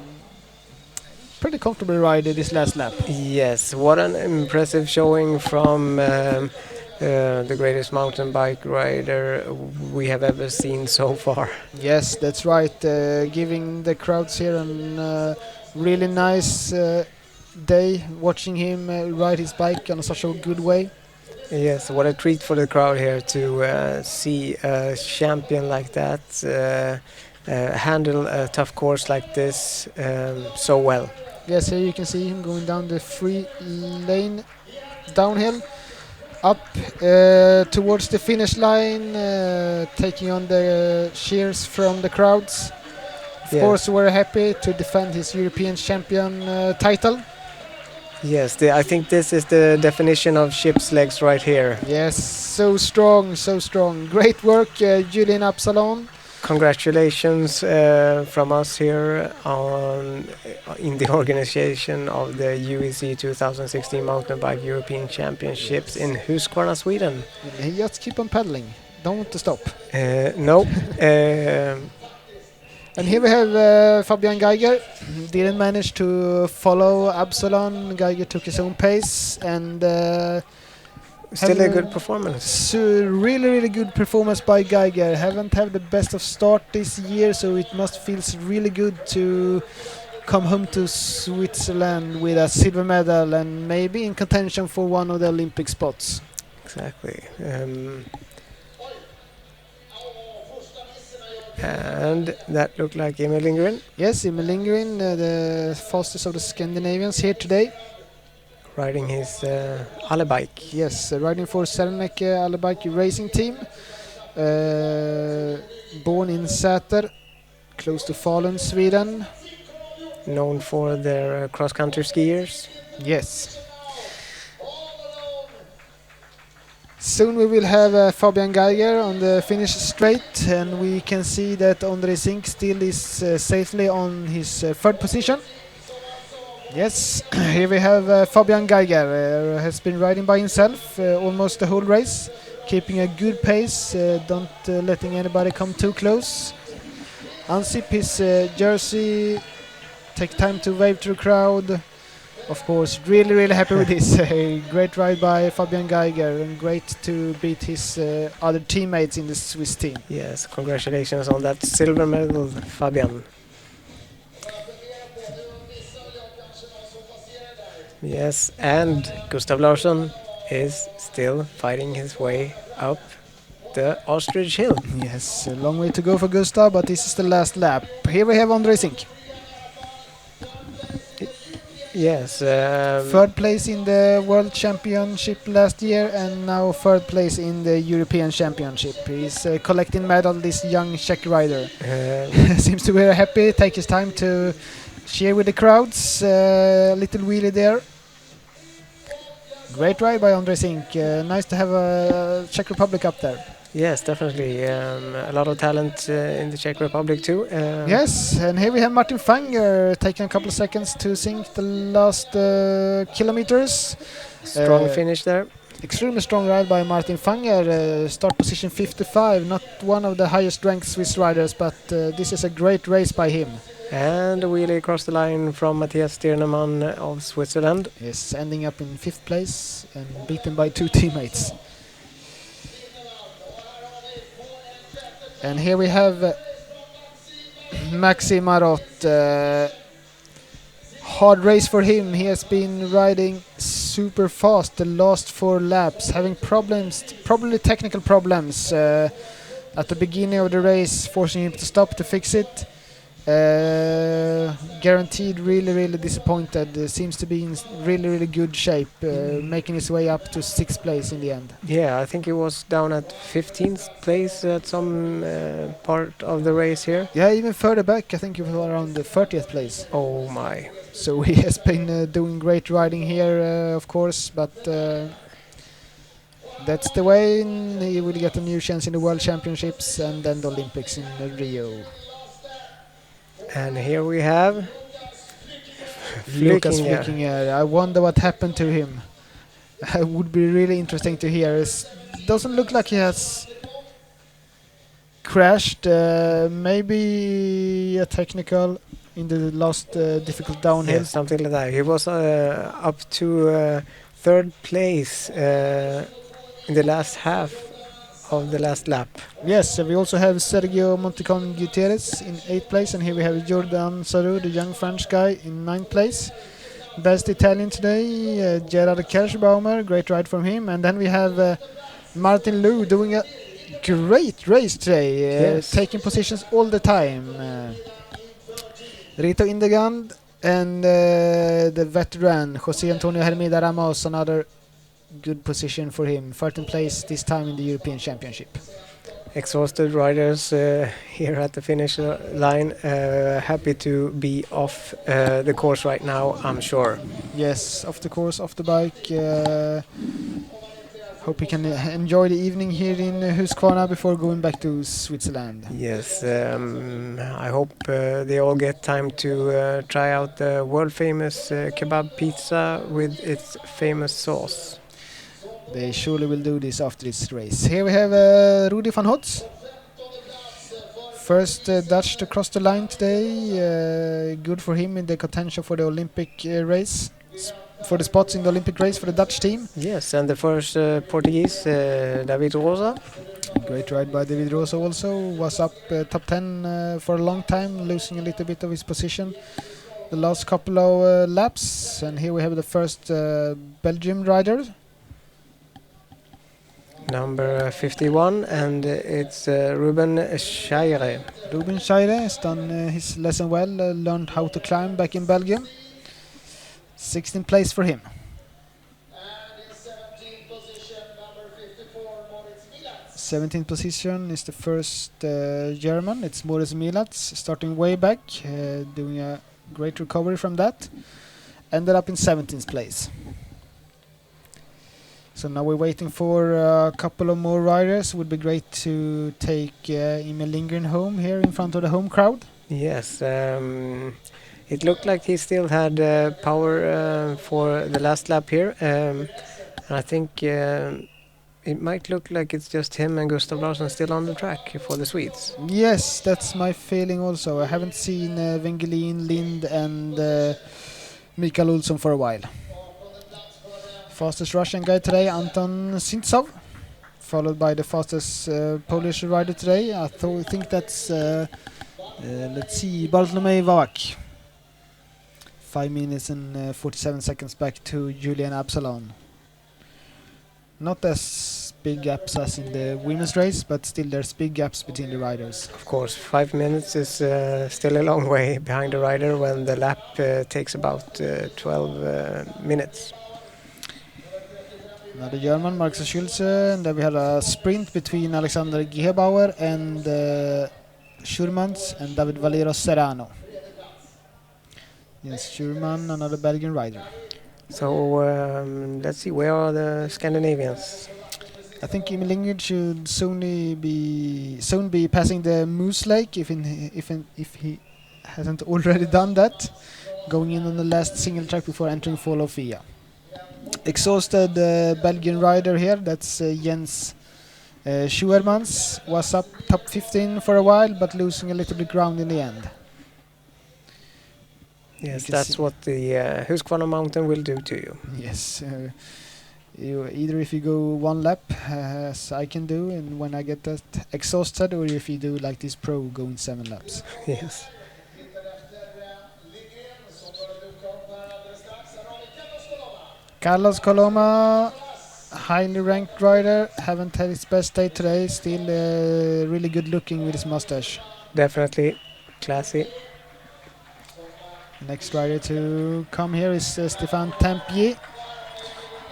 pretty comfortable ride this last lap. Yes, what an impressive showing from the greatest mountain bike rider we have ever seen so far. Yes, that's right. Giving the crowds here a really nice day, watching him ride his bike in such a good way. Yes, what a treat for the crowd here to see a champion like that handle a tough course like this so well. Yes, here you can see him going down the 3-lane downhill, up towards the finish line, taking on the cheers from the crowds. Of course, we're happy to defend his European champion title. Yes, I think this is the definition of ship's legs right here. Yes, so strong, so strong. Great work, Julian Absalon. Congratulations from us here in the organization of the UEC 2016 Mountain Bike European Championships in Huskvarna, Sweden. Just keep on pedaling. Don't want to stop. No. And here we have Fabian Geiger. Didn't manage to follow Absalon. Geiger took his own pace, and still a good performance. So really good performance by Geiger. Haven't had the best of start this year, so it must feel really good to come home to Switzerland with a silver medal and maybe in contention for one of the Olympic spots. Exactly. And that looked like Emil Lindgren. Yes, Emil Lindgren, the fastest of the Scandinavians here today. Riding his Ale bike. Yes, riding for Serneke Ale bike racing team. Born in Säter, close to Falun, Sweden. Known for their cross-country skiers. Yes. Soon we will have Fabian Geiger on the finish straight, and we can see that Andre Sink still is safely on his third position. Yes, here we have Fabian Geiger, has been riding by himself almost the whole race, keeping a good pace, don't letting anybody come too close. Unzip his jersey, take time to wave to the crowd. Of course, really happy with this. Great ride by Fabian Geiger, and great to beat his other teammates in the Swiss team. Yes, congratulations on that silver medal, Fabian. Yes, and Gustav Larsson is still fighting his way up the ostrich hill. Yes, a long way to go for Gustav, but this is the last lap. Here we have Andre Sink. Yes. Third place in the World Championship last year, and now third place in the European Championship. He's collecting medal, this young Czech rider. Seems to be very happy, take his time to cheer with the crowds. Little wheelie there. Great ride by Andre Sink. Nice to have a Czech Republic up there. Yes, definitely. A lot of talent in the Czech Republic too. Yes, and here we have Martin Fanger taking a couple of seconds to sink the last kilometers. Strong finish there. Extremely strong ride by Martin Fanger, start position 55, not one of the highest ranked Swiss riders, but this is a great race by him. And a wheelie across the line from Matthias Stirnemann of Switzerland. Yes, ending up in 5th place and beaten by 2 teammates. And here we have Maxi Marot. Hard race for him. He has been riding super fast the last 4 laps, having problems, probably technical problems at the beginning of the race, forcing him to stop to fix it. Guaranteed really disappointed. Seems to be in really good shape, making his way up to 6th place in the end. Yeah, I think he was down at 15th place at some part of the race here. Yeah, even further back, I think he was around the 30th place. Oh my. So he has been doing great riding here, of course, but that's the way. He will get a new chance in the World Championships and then the Olympics in Rio. And here we have Lucas Flickinger. I wonder what happened to him. It would be really interesting to hear. It doesn't look like he has crashed. Maybe a technical in the last difficult downhill. Yeah, something like that. He was up to 3rd place in the last half of the last lap. Yes, we also have Sergio Montecon Gutierrez in 8th place, and here we have Jordan Sarou, the young French guy, in 9th place. Best Italian today, Gerard Kerschbaumer, great ride from him. And then we have Martin Liu doing a great race today, taking positions all the time. Rito Indegand and the veteran José Antonio Hermida Ramos, another good position for him. 13th place this time in the European Championship. Exhausted riders here at the finish line, happy to be off the course right now, I'm sure. Yes, off the course, off the bike. Hope we can enjoy the evening here in Huskvarna before going back to Switzerland. Yes, I hope they all get time to try out the world famous kebab pizza with its famous sauce. They surely will do this after this race. Here we have Rudi van Hotz. First Dutch to cross the line today. Good for him in the contention for the Olympic race. For the spots in the Olympic race for the Dutch team. Yes, and the first Portuguese, David Rosa. Great ride by David Rosa also. Was up top 10 for a long time, losing a little bit of his position the last couple of laps. And here we have the first Belgium rider. Number 51, and it's Ruben Scheire. Ruben Scheire has done his lesson well, learned how to climb back in Belgium. 16th place for him. 17th position is the first German. It's Moritz Milatz, starting way back, doing a great recovery from that. Ended up in 17th place. So now we're waiting for a couple of more riders. Would be great to take Emil Lindgren home here in front of the home crowd. Yes, it looked like he still had power for the last lap here. And I think it might look like it's just him and Gustav Larsson still on the track for the Swedes. Yes, that's my feeling also. I haven't seen Wengelin, Lind and Mikael Olsson for a while. Fastest Russian guy today, Anton Sintsov, followed by the fastest Polish rider today. I think that's, let's see, Bartlomiej Wawak. 5 minutes and 47 seconds back to Julian Absalon. Not as big gaps as in the women's race, but still there's big gaps between the riders. Of course, 5 minutes is still a long way behind the rider when the lap takes about 12 minutes. Another German, Markus Schulze, and then we had a sprint between Alexander Gebauer and Schurmans and David Valero Serrano. Yes, Schurman, another Belgian rider. So let's see, where are the Scandinavians? I think Emil Lindgren should soon be passing the Moose Lake if he hasn't already done that, going in on the last single track before entering Fall of Fia. exhausted Belgian rider here. That's Jens Schuermans. Was up top 15 for a while, but losing a little bit ground in the end. Yes, can that's see- what the Huskvarna mountain will do to you. Yes. Either if you go one lap, as I can do, and when I get that exhausted, or if you do like this pro going 7 laps. Yes. Carlos Coloma, highly ranked rider, haven't had his best day today, still really good looking with his mustache. Definitely classy. Next rider to come here is Stefan Tempier.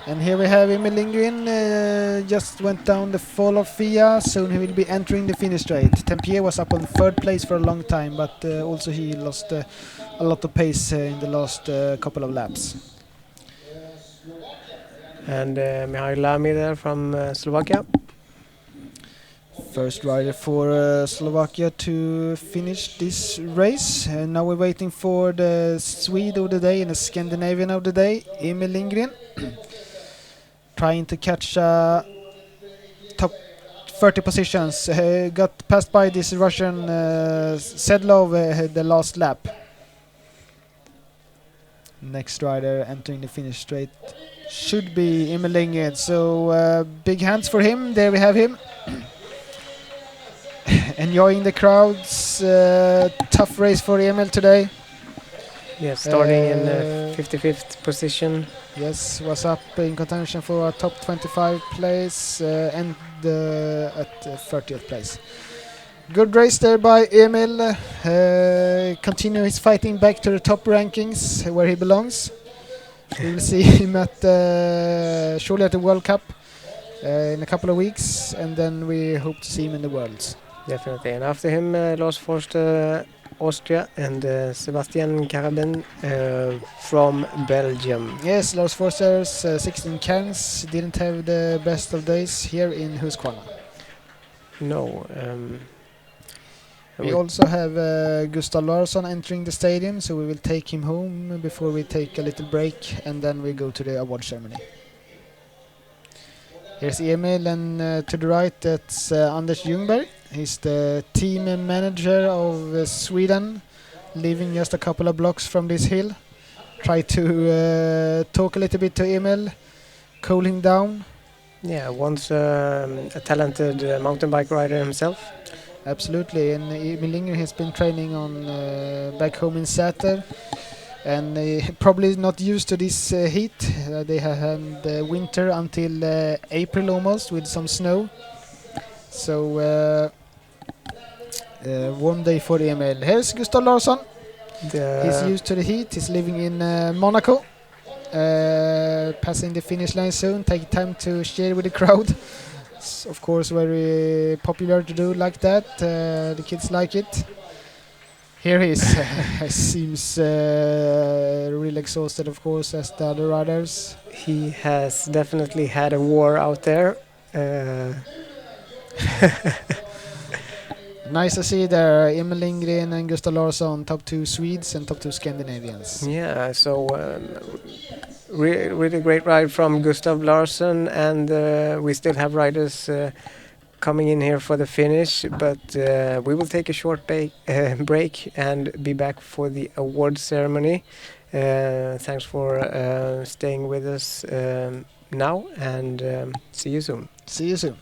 And here we have Emil Lindgren, just went down the fall of FIA, soon he will be entering the finish straight. Tempier was up on 3rd place for a long time, but also he lost a lot of pace in the last couple of laps. And Mihail Lamy there from Slovakia. First rider for Slovakia to finish this race. And now we're waiting for the Swede of the day and the Scandinavian of the day, Emil Lindgren. Trying to catch top 30 positions. Got passed by this Russian Sedlov the last lap. Next rider entering the finish straight should be Emil Lindgren. So big hands for him. There we have him. Enjoying the crowds. Tough race for Emil today. Yes, starting in 55th position. Yes, was up in contention for a top 25 place and at 30th place. Good race there by Emil. Continue his fighting back to the top rankings where he belongs. We will see him at surely at the World Cup in a couple of weeks, and then we hope to see him in the Worlds. Definitely. And after him, Lars Forster, Austria, and Sebastian Carabin from Belgium. Yes, Lars Forster's 16 Cairns didn't have the best of days here in Huskvarna. No. We also have Gustav Larsson entering the stadium, so we will take him home before we take a little break, and then we go to the award ceremony. Here's Emil, and to the right that's Anders Ljungberg. He's the team manager of Sweden, living just a couple of blocks from this hill. Try to talk a little bit to Emil, cool him down. Yeah, once a talented mountain bike rider himself. Absolutely, and Emil Lindgren has been training on back home in Säter, and probably not used to this heat. They have had winter until April almost with some snow. So warm day for Emil. Here's Gustav Larsson. He's used to the heat. He's living in Monaco. Passing the finish line soon. Take time to share with the crowd. It's of course very popular to do like that. The kids like it. Here he is. Seems really exhausted, of course, as the other riders. He has definitely had a war out there. Nice to see there, Emil Lindgren and Gustav Larsson, top 2 Swedes and top 2 Scandinavians. Yeah, so really great ride from Gustav Larsson, and we still have riders coming in here for the finish, but we will take a short break and be back for the award ceremony. Thanks for staying with us now, and see you soon. See you soon.